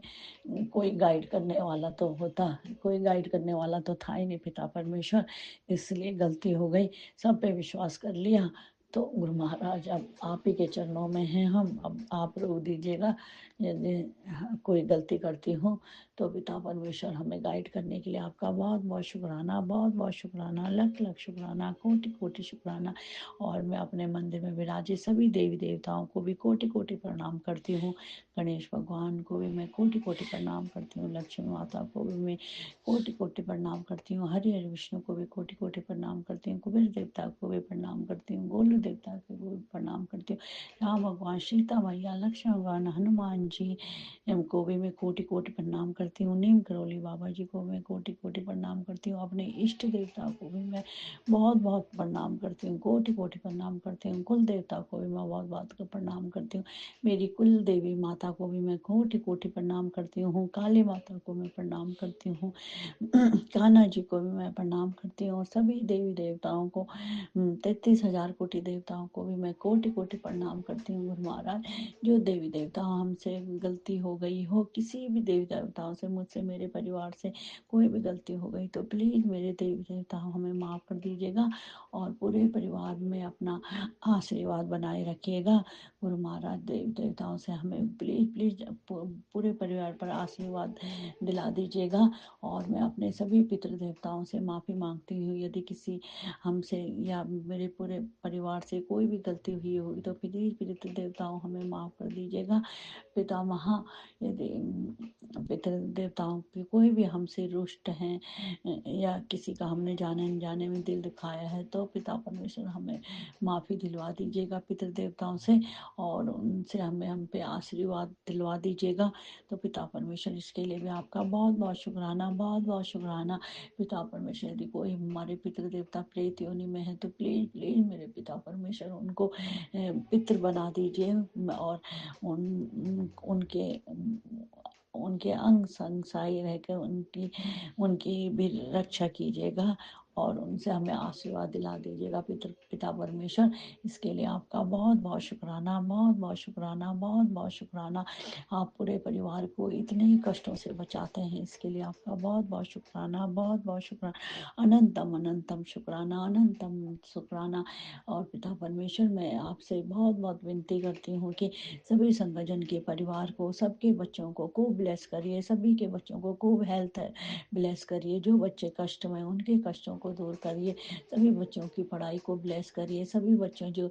कोई गाइड करने वाला तो होता, कोई गाइड करने वाला तो था ही नहीं पिता परमेश्वर, इसलिए गलती हो गई, सब पे विश्वास कर लिया। तो गुरु महाराज अब आप ही के चरणों में हैं हम, अब आप रोक दीजिएगा यदि कोई गलती करती हूँ तो। पिता परमेश्वर हमें गाइड करने के लिए आपका बहुत बहुत शुक्राना, बहुत बहुत शुक्राना, लख लख शुक्राना, कोटि कोटि शुक्राना। और मैं अपने मंदिर में विराजे सभी देवी देवताओं को भी कोटि कोटि प्रणाम करती हूँ। गणेश भगवान को भी मैं कोटि कोटि प्रणाम करती हूँ, लक्ष्मी माता को भी मैं कोटि कोटि प्रणाम करती हूँ, हरि हरि विष्णु को भी कोटि कोटि प्रणाम करती हूँ, कुबेर देवता को भी प्रणाम करती हूँ, गोलू देवता को भी प्रणाम करती हूँ, राम भगवान, सीता मैया, लक्ष्मण भगवान, हनुमान जी को भी मैं कोटि कोटि प्रणाम करती हूँ, नीम करोली बाबा जी को मैं कोटि कोटि प्रणाम करती हूँ, अपने इष्ट देवता को भी मैं बहुत बहुत प्रणाम करती हूँ, कोटि कोटि प्रणाम करती हूँ, कुल देवता को भी मैं बहुत बहुत प्रणाम करती हूँ, मेरी कुल देवी माता को भी मैं कोटि कोटि प्रणाम करती हूँ, काली माता को मैं प्रणाम करती हूँ, कान्हा जी को भी मैं प्रणाम करती हूँ, सभी देवी देवताओं को 33,000 कोटि देवताओं को भी मैं कोटि कोटि प्रणाम करती हूँ। गुरु महाराज जो देवी देवता हमसे गलती हो गई हो, किसी भी देवी देवताओं से, मुझसे, मेरे परिवार से कोई भी गलती हो गई तो प्लीज़ मेरे देवी देवता हमें माफ़ कर दीजिएगा, और पूरे परिवार में अपना आशीर्वाद बनाए रखिएगा। गुरु महाराज देवी देवताओं से हमें प्लीज़ प्लीज़ पूरे परिवार पर आशीर्वाद दिला दीजिएगा। और मैं अपने सभी पितृ देवताओं से माफ़ी मांगती हूँ, यदि किसी हमसे या मेरे पूरे परिवार से कोई भी गलती हुई होगी तो प्लीज़ पितृ देवताओं हमें माफ़ कर दीजिएगा। पिता महा यदि पितृ देवताओं की कोई भी हमसे रुष्ट हैं या किसी का हमने जाने अनजाने में दिल दुखाया है तो पिता परमेश्वर हमें माफ़ी दिलवा दीजिएगा पितृ देवताओं से, और उनसे हमें हम पे आशीर्वाद दिलवा दीजिएगा। तो पिता परमेश्वर इसके लिए भी आपका बहुत बहुत शुक्राना, बहुत बहुत शुक्राना पिता परमेश्वर। यदि कोई हमारे पितृ देवता प्रेत योनि में है तो प्लीज़ प्लीज़ मेरे पिता परमेश्वर उनको पितृ बना दीजिए, और उनके उनके अंग संग साई रहकर उनकी भी रक्षा कीजिएगा, और उनसे हमें आशीर्वाद दिला दीजिएगा पिता परमेश्वर। इसके लिए आपका बहुत बहुत शुक्राना, बहुत बहुत शुक्राना, बहुत बहुत शुक्राना। आप पूरे परिवार को इतने कष्टों से बचाते हैं, इसके लिए आपका बहुत बहुत शुक्राना, बहुत बहुत शुक्राना, अनंतम अनंतम शुक्राना, अनंतम शुक्राना। और पिता परमेश्वर मैं आपसे बहुत बहुत विनती करती हूँ कि सभी संगठन के परिवार को, सबके बच्चों को खूब ब्लेस करिए, सभी के बच्चों को खूब हेल्थ ब्लेस करिए, जो बच्चे कष्ट में उनके कष्टों को दूर करिए, सभी बच्चों की पढ़ाई को ब्लेस करिए, सभी बच्चों जो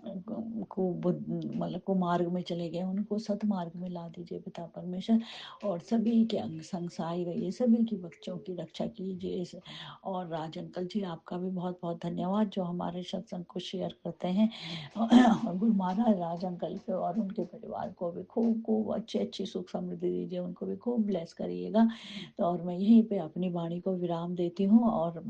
मतलब कुमार्ग में चले गए, उनको सतमार्ग में ला दीजिए पिता परमेश्वर, और सभी के अंग संग सहाय रहिए, सभी की बच्चों की रक्षा कीजिए। और राज अंकल जी, आपका भी बहुत बहुत धन्यवाद जो हमारे सत्संग को शेयर करते हैं। और गुरु महाराज राज अंकल को और उनके परिवार को भी खूब खूब अच्छी सुख समृद्धि दीजिए, उनको भी खूब ब्लेस करिएगा। तो और मैं यहीं पे अपनी वाणी को विराम देती हूँ और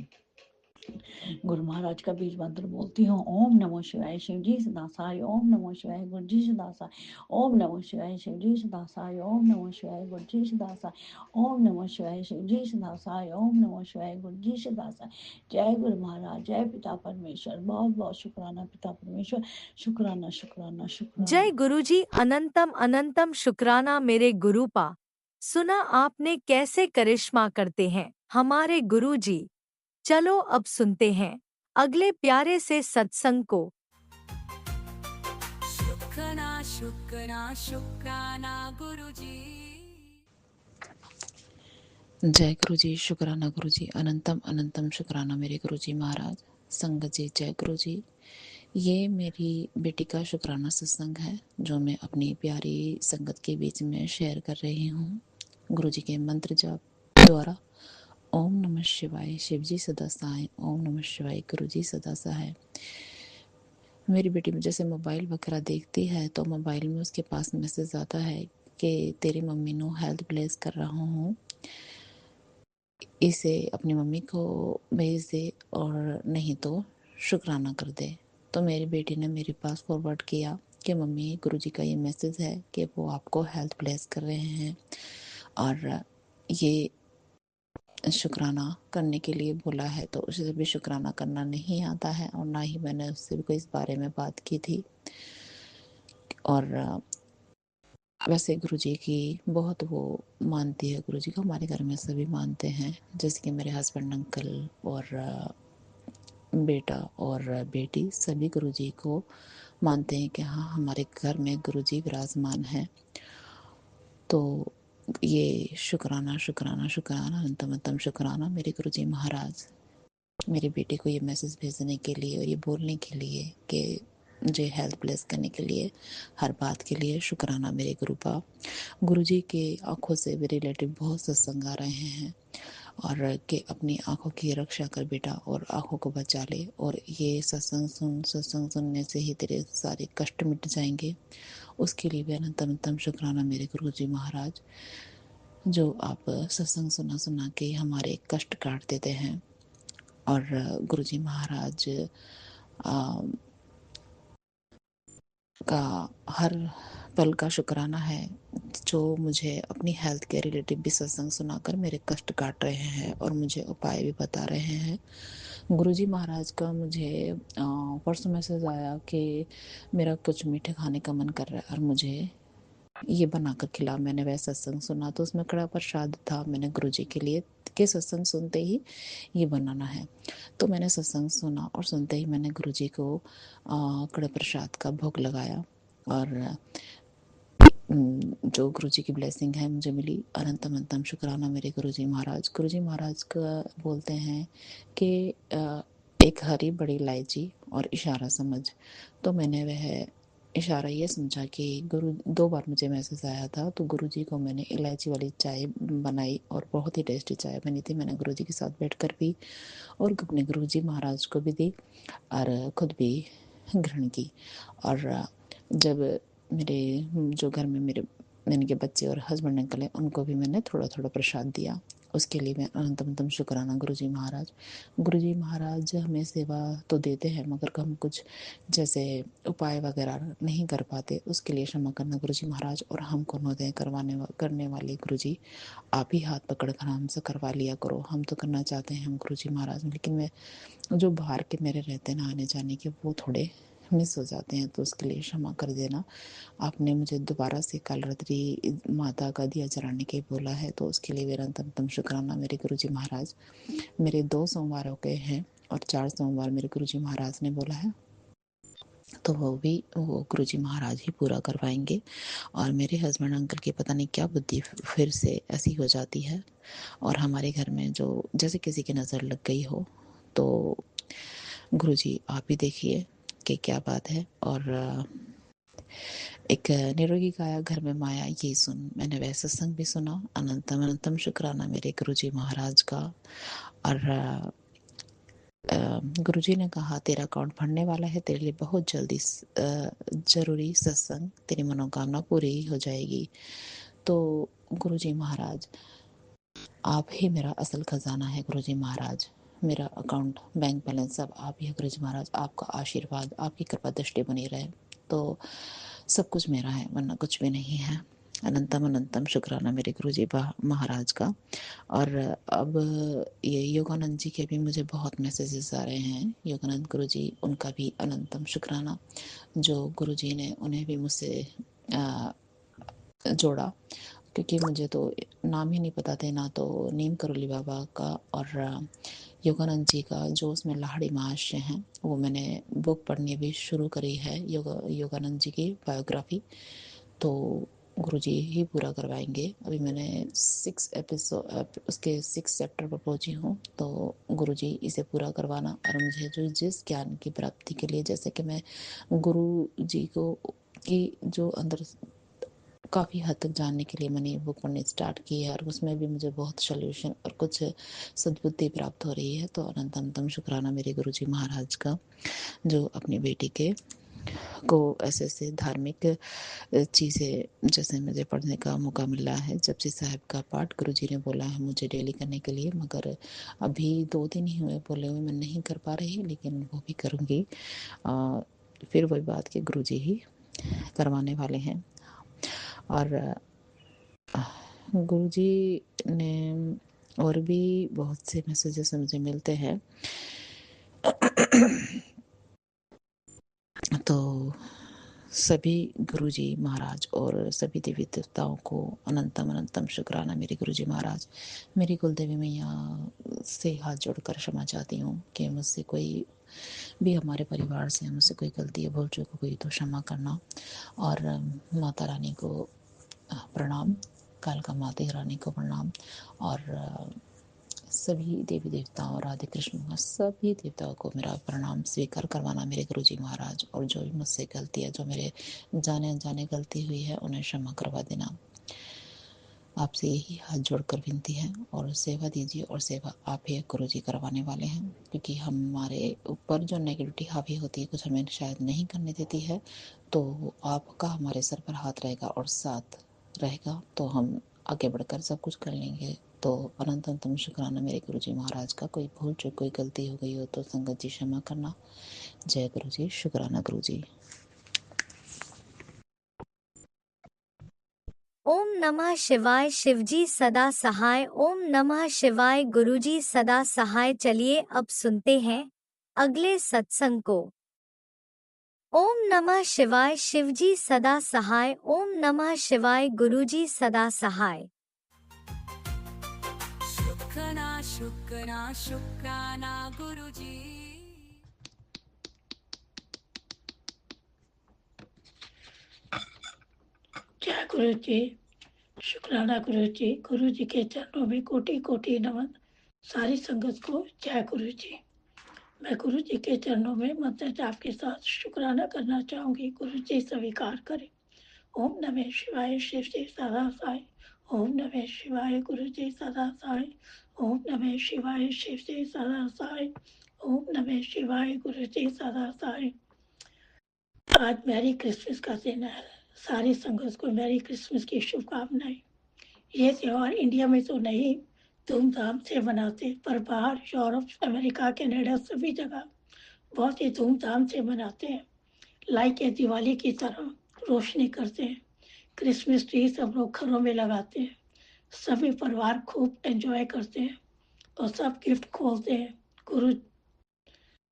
गुरु महाराज का बीज मंत्र बोलती हूँ। ओम नमो शिवाय शिव जी सदासाय, ओम नमो शिवाय गुरु जी सदासाय, ओम नमो शिवाय शिव जी सदासाय, ओम नमो शिवाय गुरु जी सदासाय, ओम नमो शिवाय शिव जी सदासाय, ओम नमो शिवाय गुरु जी सदासाय। जय गुरु महाराज, जय पिता परमेश्वर, बहुत बहुत शुक्राना पिता परमेश्वर, शुक्राना शुक्राना शुक्राना। जय गुरुजी, अनंतम अनंतम शुक्राना मेरे गुरुपा। सुना आपने कैसे करिश्मा करते हैं हमारे गुरुजी। चलो अब सुनते हैं अगले प्यारे से सत्संग को। शुक्राना शुक्राना शुक्राना गुरुजी। जय गुरु जी, शुक्राना गुरु जी, अनंतम अनंतम शुक्राना मेरे गुरु जी महाराज। संगत जी जय गुरु जी। ये मेरी बेटी का शुक्राना सत्संग है जो मैं अपनी प्यारी संगत के बीच में शेयर कर रही हूँ गुरु जी के मंत्र जाप द्वारा। ओम नमः शिवाय, शिव जी सदा सहाय, ओम नमः शिवाय, गुरु जी सदा सहाय। मेरी बेटी जैसे मोबाइल वगैरह देखती है तो मोबाइल में उसके पास मैसेज आता है कि तेरी मम्मी नो हेल्थ ब्लेस कर रहा हूँ, इसे अपनी मम्मी को भेज दे और नहीं तो शुक्राना कर दे। तो मेरी बेटी ने मेरे पास फॉरवर्ड किया कि मम्मी गुरुजी का ये मैसेज है कि वो आपको हेल्थ ब्लेस कर रहे हैं और ये शुक्राना करने के लिए बोला है। तो उसे भी शुक्राना करना नहीं आता है और ना ही मैंने उससे भी कोई इस बारे में बात की थी। और वैसे गुरुजी की बहुत वो मानती है, गुरुजी को हमारे घर में सभी मानते हैं, जैसे कि मेरे हस्बैंड, अंकल और बेटा और बेटी सभी गुरुजी को मानते हैं कि हाँ हमारे घर में गुरुजी विराजमान है। तो ये शुक्राना शुक्राना शुक्राना अनंतम अनंतम शुक्राना मेरे गुरुजी महाराज, मेरी बेटी को ये मैसेज भेजने के लिए और ये बोलने के लिए कि मुझे हेल्थ ब्लेस करने के लिए, हर बात के लिए शुक्राना मेरे गुरुपा। गुरुजी के आंखों से भी रिलेटिव बहुत सत्संग आ रहे हैं और कि अपनी आंखों की रक्षा कर बेटा और आंखों को बचा ले, और ये सत्संग सुनने से ही तेरे सारे कष्ट मिट जाएंगे। उसके लिए भी अनंत अनंतम शुक्राना मेरे गुरुजी महाराज, जो आप सत्संग सुना सुना के हमारे कष्ट काट देते हैं। और गुरुजी महाराज का हर पल का शुक्राना है जो मुझे अपनी हेल्थ के रिलेटिव भी सत्संग सुनाकर मेरे कष्ट काट रहे हैं और मुझे उपाय भी बता रहे हैं। गुरुजी महाराज का मुझे परसों मैसेज आया कि मेरा कुछ मीठे खाने का मन कर रहा है और मुझे ये बनाकर खिला। मैंने वह सत्संग सुना तो उसमें कड़ा प्रसाद था, मैंने गुरुजी के लिए के सत्संग सुनते ही ये बनाना है। तो मैंने सत्संग सुना और सुनते ही मैंने गुरुजी को कड़ा प्रसाद का भोग लगाया और जो गुरुजी की ब्लेसिंग है मुझे मिली। अनंतम अनंतम शुक्राना मेरे गुरुजी महाराज। गुरुजी महाराज का बोलते हैं कि एक हरी बड़ी इलायची और इशारा समझ। तो मैंने वह इशारा ये समझा कि गुरु 2 बार मुझे मैसेज आया था तो गुरुजी को मैंने इलायची वाली चाय बनाई और बहुत ही टेस्टी चाय बनी थी। मैंने गुरुजी के साथ बैठकर पी और अपने गुरुजी महाराज को भी दी और खुद भी ग्रहण की। और जब मेरे जो घर में मेरे यानी कि बच्चे और हस्बैंड अंकल हैं उनको भी मैंने थोड़ा थोड़ा प्रसाद दिया। उसके लिए मैं अनंतम शुक्राना गुरुजी महाराज। गुरुजी महाराज हमें सेवा तो देते हैं मगर हम कुछ जैसे उपाय वगैरह नहीं कर पाते, उसके लिए क्षमा करना गुरुजी महाराज। और हमको नोदय करने वाले गुरुजी, आप ही हाथ पकड़कर हमसे करवा लिया करो। हम तो करना चाहते हैं हम गुरुजी महाराज, लेकिन मैं जो बाहर के मेरे रहते हैं ना आने जाने के, वो थोड़े मिस हो जाते हैं, तो उसके लिए क्षमा कर देना। आपने मुझे दोबारा से काल रात्रि माता का दिया जलाने के बोला है तो उसके लिए मेरा अंतम शुक्राना मेरे गुरुजी महाराज। मेरे 2 सोमवार हो गए हैं और 4 सोमवार मेरे गुरुजी महाराज ने बोला है तो वो गुरुजी महाराज ही पूरा करवाएंगे। और मेरे हस्बैंड अंकल की पता नहीं क्या बुद्धि फिर से ऐसी हो जाती है और हमारे घर में जो जैसे किसी की नज़र लग गई हो। तो गुरुजी आप ही देखिए, कि क्या बात है। और एक निरोगी काया घर में माया, ये सुन। मैंने वह सत्संग भी सुना। अनंतम अनंतम शुक्राना मेरे गुरुजी महाराज का। और गुरुजी ने कहा तेरा अकाउंट भरने वाला है, तेरे लिए बहुत जल्दी जरूरी सत्संग, तेरी मनोकामना पूरी हो जाएगी। तो गुरुजी महाराज, आप ही मेरा असल खजाना है। गुरुजी महाराज, मेरा अकाउंट, बैंक बैलेंस सब आप ही है। गुरुजी महाराज, आपका आशीर्वाद, आपकी कृपा दृष्टि बनी रहे तो सब कुछ मेरा है, वरना कुछ भी नहीं है। अनंतम अनंतम शुक्राना मेरे गुरुजी महाराज का। और अब ये योगानंद जी के भी मुझे बहुत मैसेजेस आ रहे हैं। योगानंद गुरुजी, उनका भी अनंतम शुक्राना, जो गुरुजी ने उन्हें भी मुझसे जोड़ा, क्योंकि मुझे तो नाम ही नहीं पता थे, ना तो नीम करोली बाबा का और योगानंद जी का जो उसमें लाहड़ी महाशय हैं, वो मैंने बुक पढ़नी भी शुरू करी है, योगानंद जी की बायोग्राफी। तो गुरुजी ही पूरा करवाएंगे। अभी मैंने 6 एपिसोड उसके 6 चैप्टर पर पहुंची हूँ। तो गुरुजी इसे पूरा करवाना, और मुझे जो जिस ज्ञान की प्राप्ति के लिए, जैसे कि मैं गुरु जी को की जो अंदर काफ़ी हद तक जानने के लिए मैंने बुक पढ़नी स्टार्ट की है, और उसमें भी मुझे बहुत सोल्यूशन और कुछ सद्बुद्धि प्राप्त हो रही है। तो अनंत अनंतम शुक्राना मेरे गुरुजी महाराज का, जो अपनी बेटी के को ऐसे ऐसे धार्मिक चीज़ें जैसे मुझे पढ़ने का मौका मिला है। जपजी साहिब का पाठ गुरुजी ने बोला है मुझे डेली करने के लिए, मगर अभी 2 दिन ही हुए बोले हुए, मैं नहीं कर पा रही, लेकिन वो भी करूँगी। फिर वही बात कि गुरुजी ही करवाने वाले हैं। और गुरुजी ने और भी बहुत से मैसेजेस मुझे मिलते हैं। तो सभी गुरुजी महाराज और सभी देवी देवताओं को अनंतम अनंतम शुक्राना मेरे गुरुजी महाराज। मेरी कुलदेवी मैया से हाथ जोड़कर क्षमा चाहती हूँ कि मुझसे कोई भी, हमारे परिवार से मुझसे कोई गलती या भूल चूक हुई तो क्षमा करना। और माता रानी को प्रणाम, कालका माता रानी को प्रणाम, और सभी देवी देवताओं, राधे कृष्ण, सभी देवताओं को मेरा प्रणाम स्वीकार करवाना मेरे गुरुजी महाराज। और जो भी मुझसे गलती है, जो मेरे जाने अनजाने गलती हुई है, उन्हें क्षमा करवा देना। आपसे यही हाथ जोड़कर विनती है, और सेवा दीजिए, और सेवा आप ही गुरुजी करवाने वाले हैं, क्योंकि हमारे ऊपर जो नेगेटिविटी हावी होती है, कुछ हमें शायद नहीं करने देती है, तो आपका हमारे सर पर हाथ रहेगा और साथ रहेगा, तो हम आगे बढ़कर सब कुछ कर लेंगे। तो अनंत अनंतम शुक्राना मेरे गुरुजी महाराज का। कोई भूल चूक, कोई गलती हो गई हो तो संगत जी क्षमा करना। जय गुरुजी, शुक्राना गुरुजी। ओम नमः शिवाय। शिवजी सदा सहाय। ओम नमः शिवाय। गुरुजी सदा सहाय। चलिए अब सुनते हैं अगले सत्संग को। ओम नमः शिवाय। शिवजी सदा सहाय। ओम नमः शिवाय। गुरुजी सदा सहाय। शुक्राना शुक्राना शुक्राना गुरुजी। जय गुरु जी, शुक्राना गुरु जी। गुरु जी के चरणों में कोटि कोटि नमन। सारी संगत को जय गुरु जी। मैं गुरु जी के चरणों में मंत्र जाप के साथ शुक्राना करना चाहूंगी। गुरु जी स्वीकार करें। ओम नमः शिवाय। शिव जी सदा साई। ओम नमः शिवाय। गुरु जी सदा साई। ओम नमः शिवाय। शिव जी सदा साई। ओम नमः शिवाय। गुरु जी सदा साई। आज मैरी क्रिसमस का दिन है। सारी संगत को मैरी क्रिसमस की शुभकामनाएं। ये त्योहार इंडिया में तो नहीं धूमधाम से मनाते, पर बाहर यूरोप, अमेरिका, कनाडा सभी जगह बहुत ही धूमधाम से मनाते हैं। लाइक ये दिवाली की तरह रोशनी करते हैं। क्रिसमस ट्री सब लोग घरों में लगाते हैं। सभी परिवार खूब एंजॉय करते हैं और सब गिफ्ट खोलते हैं।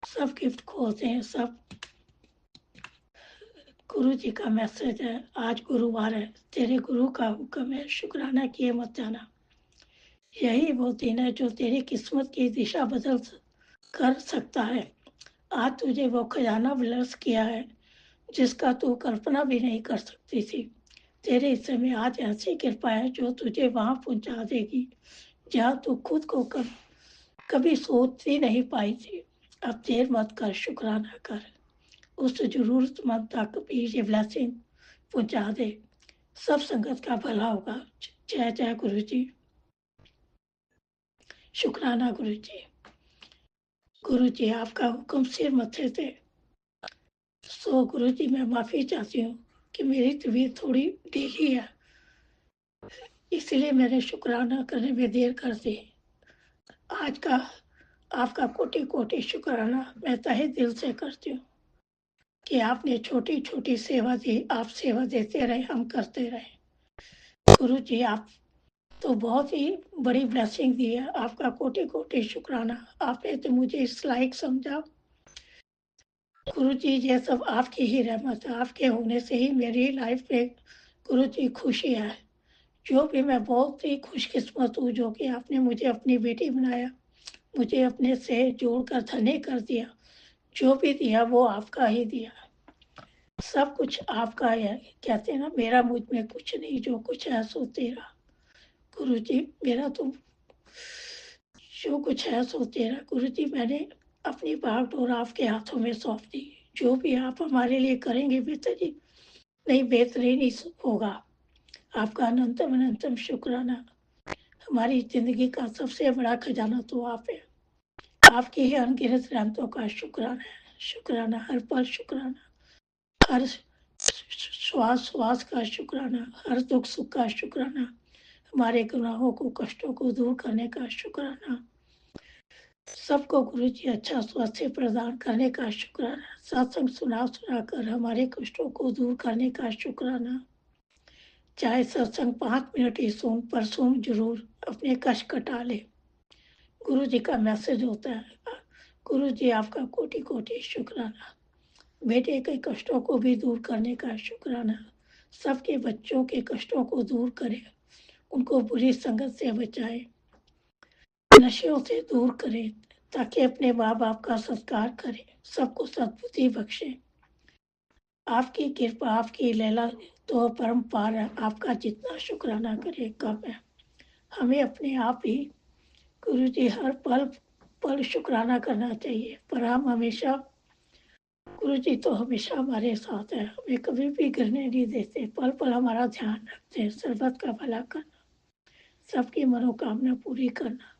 सब गिफ्ट खोलते हैं। सब गुरु जी का मैसेज है। आज गुरुवार है, तेरे गुरु का हुक्म है, शुक्राना किए मत जाना। यही वो दिन है जो तेरी किस्मत की दिशा बदल कर सकता है। आज तुझे वो खजाना विलर्स किया है जिसका तू कल्पना भी नहीं कर सकती थी। तेरे हिस्से में आज ऐसी कृपा है जो तुझे वहां पहुंचा देगी जहां तू खुद को कभी सोच ही नहीं पाई थी। अब देर मत कर, शुक्राना कर। उस जरूरतमंद तक भी ये ब्लेसिंग पहुंचा दे। सब संगत का भला होगा। जय जय गुरु जी। शुक्राना गुरु जी। गुरु जी आपका हुक्म सिर मथे थे। सो गुरु जी मैं माफी चाहती हूँ कि मेरी तबीयत थोड़ी ढीली है, इसलिए मैंने शुक्राना करने में देर कर दी। आज का आपका कोटि कोटि शुक्राना मैं तहे दिल से करती हूँ कि आपने छोटी छोटी सेवा दी। आप सेवा देते रहे, हम करते रहे। गुरु जी आप तो बहुत ही बड़ी ब्लेसिंग दी है। आपका कोटि कोटि शुक्राना। आपने तो मुझे इस लायक समझा। गुरु जी ये सब आपकी ही रहमत है। आपके होने से ही मेरी लाइफ में गुरु जी खुशी है। जो भी मैं बहुत ही खुशकिस्मत हूँ जो कि आपने मुझे अपनी बेटी बनाया, मुझे अपने से जोड़कर धन्य कर दिया। जो भी दिया वो आपका ही दिया। सब कुछ आपका है। कहते हैं ना मेरा मुझ में कुछ नहीं, जो कुछ है सो तेरा। गुरु जी मेरा तो जो कुछ है सो तेरा। गुरु जी मैंने अपनी बागडोर आपके हाथों में सौंप दी। जो भी आप हमारे लिए करेंगे बेहतरीन नहीं बेहतरीन ही होगा। आपका अनंतम अनंतम शुक्राना। हमारी जिंदगी का सबसे बड़ा खजाना तो आप है। आपकी ही अनगिनत रहमतों का शुक्राना है। शुक्राना हर पल शुक्राना, हर श्वास श्वास का शुक्राना, हर दुख सुख का शुक्राना, हमारे गुनाहों को कष्टों को दूर करने का शुक्राना, सबको गुरु जी अच्छा स्वास्थ्य प्रदान करने का शुक्राना, सत्संग सुना सुना कर हमारे कष्टों को दूर करने का शुक्राना। चाहे सत्संग 5 मिनट ही सुन पर सुन जरूर, अपने कष्ट कटा ले। गुरु जी का मैसेज होता है। गुरु जी आपका कोटि कोटि शुक्राना। बेटे के कष्टों को भी दूर करने का शुक्राना। सबके बच्चों के कष्टों को दूर करे, उनको बुरी संगत से बचाए, नशों से दूर करे, ताकि अपने माँ बाप का सत्कार करे, सबको सद्बुद्धि बख्शे। आपकी कृपा आपकी लीला तो परम्पार है। आपका जितना शुक्राना करे कम है। हमें अपने आप ही गुरु जी हर पल पल शुक्राना करना चाहिए। पर हम हमेशा गुरु जी तो हमेशा हमारे साथ है, हमें कभी भी गिरने नहीं देते, पल पल हमारा ध्यान रखते हैं। सर्वत का भला करना, सबकी मनोकामना पूरी करना,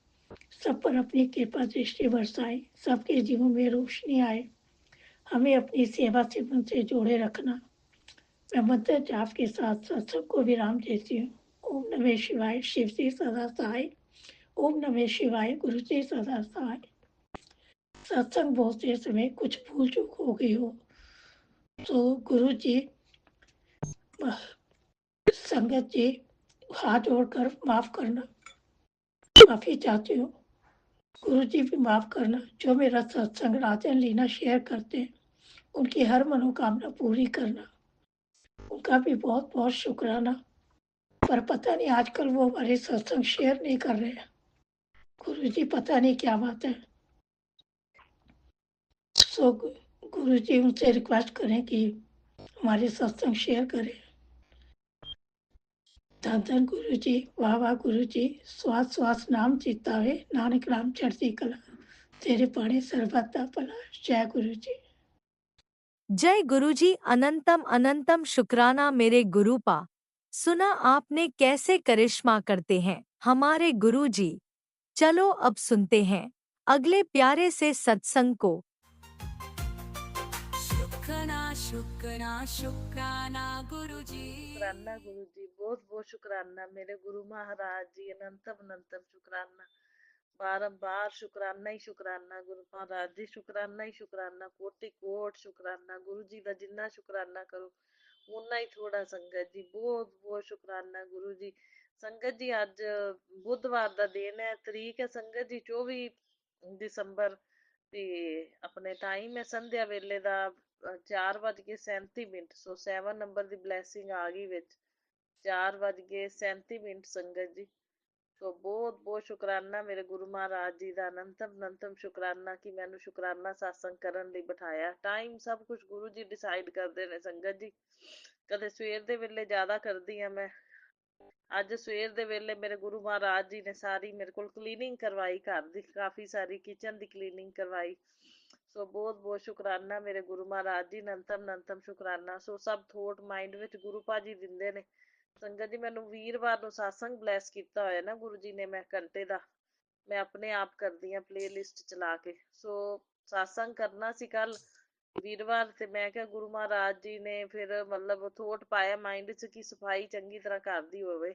सब पर अपनी कृपा दृष्टि बरसाए, सबके जीवन में रोशनी आए, हमें अपनी सेवा सिमरन से जोड़े रखना। मैं मंत्र जाप के साथ सत्संग को विराम देती हूँ। ओम नमः शिवाय। शिव जी सदा सहाय। ओम नमः शिवाय। गुरु जी सदा सहाय। सत्संग बोलते समय कुछ भूल चूक हो गई हो तो गुरु जी संगत जी हाथ जोड़कर माफ करना, माफी चाहती हूँ। गुरु जी भी माफ करना। जो मेरा सत्संग राजन लीना शेयर करते हैं, उनकी हर मनोकामना पूरी करना, उनका भी बहुत बहुत शुक्राना। पर पता नहीं आजकल वो हमारे सत्संग शेयर नहीं कर रहे हैं। गुरु जी पता नहीं क्या बात है। सो गुरु जी उनसे रिक्वेस्ट करें कि हमारे सत्संग शेयर करें। धन धन गुरु जी, वाह वाह गुरु जी। श्वास श्वास नाम चितावे, नानक नाम चढ़ती कला, तेरे पाड़े सर्वदा भला। जय गुरु जी। जय गुरुजी। अनंतम अनंतम शुक्राना मेरे गुरुपा। सुना आपने कैसे करिश्मा करते हैं हमारे गुरुजी। चलो अब सुनते हैं अगले प्यारे से सत्संग को। शुक्राना शुक्राना शुक्राना गुरु जी। शुक्राना गुरु जी, बहुत बहुत शुक्राना मेरे गुरु महाराज जी। अनंतम अनंतम शुक्राना, बारंबार शुक्राना ही शुक्राना गुरु महाराज जी। शुक्राना ही शुक्राना, कोटि कोट शुक्राना गुरु जी का। जिन्ना शुक्राना करो उन्ना ही थोड़ा। संगत जी बहुत बहुत शुक्राना गुरु जी। संगत जी अज बुधवार का दिन है, तरीक है संगत जी 24 दिसंबर। ਤੇ ਆਪਣੇ ਟਾਈਮ ਹੈ ਸੰਧਿਆ ਵੇਲੇ ਦਾ 4:37 ਸੋ 7 ਨੰਬਰ ਦੀ ਬਲੈਸਿੰਗ ਆ ਗਈ ਵਿੱਚ। 4:37 ਸੰਗਤ ਜੀ। ਸੋ ਬਹੁਤ ਬਹੁਤ ਸ਼ੁਕਰਾਨਾ ਮੇਰੇ ਗੁਰੂ ਮਹਾਰਾਜ ਜੀ ਦਾ। ਅਨੰਤਮ ਅਨੰਤਮ ਸ਼ੁਕਰਾਨਾ ਕਿ ਮੈਨੂੰ ਸ਼ੁਕਰਾਨਾ ਸਾਸੰਗ ਕਰਨ ਲਈ ਬਿਠਾਇਆ। ਟਾਈਮ ਸਭ ਕੁਝ ਗੁਰੂ ਜੀ ਡਿਸਾਈਡ ਕਰਦੇ ਨੇ ਸੰਗਤ ਜੀ। ਕਦੇ ਸਵੇਰ ਦੇ ਵੇਲੇ ਜ਼ਿਆਦਾ ਕਰਦੀ ਆ ਮੈਂ। ਅੱਜ ਸਵੇਰ ਦੇ ਵੇਲੇ ਮੇਰੇ ਗੁਰੂ ਮਹਾਰਾਜ ਜੀ ਨੇ ਸਾਰੀ ਮੇਰੇ ਕੋਲ ਕਲੀਨਿੰਗ ਕਰਵਾਈ, ਘਰ ਦੀ ਕਾਫੀ ਸਾਰੀ ਕਿਚਨ ਦੀ ਕਲੀਨਿੰਗ ਕਰਵਾਈ। ਸੋ ਬਹੁਤ ਬਹੁਤ ਸ਼ੁਕਰਾਨਾ ਮੇਰੇ ਗੁਰੂ ਮਹਾਰਾਜ ਜੀ, ਅਨੰਤਮ ਸ਼ੁਕਰਾਨਾ। ਸੋ ਸਭ ਥੋਟ ਮਾਈਂਡ ਵਿੱਚ ਗੁਰੂ ਭਾਜੀ ਦਿੰਦੇ ਨੇ। ਸੰਗਤ ਜੀ, ਮੈਨੂੰ ਵੀਰਵਾਰ ਨੂੰ satsang ਬਲੈਸ ਕੀਤਾ ਹੋਇਆ ਨਾ ਗੁਰੂ ਜੀ ਨੇ, ਮੈਂ ਘੰਟੇ ਦਾ ਮੈਂ ਆਪਣੇ ਆਪ ਕਰਦੀ ਹਾਂ ਪਲੇਲਿਸਟ ਚਲਾ ਕੇ। ਸੋ satsang ਕਰਨਾ ਸੀ ਕੱਲ ਵੀਰਵਾਰ, ਤੇ ਮੈਂ ਕਿਹਾ ਗੁਰੂ ਮਹਾਰਾਜ ਜੀ ਨੇ ਫਿਰ ਮਤਲਬ ਥੋਟ ਪਾਇਆ ਮਾਈਂਡ 'ਚ ਕਿ ਸਫਾਈ ਚੰਗੀ ਤਰ੍ਹਾਂ ਘਰ ਦੀ ਹੋਵੇ,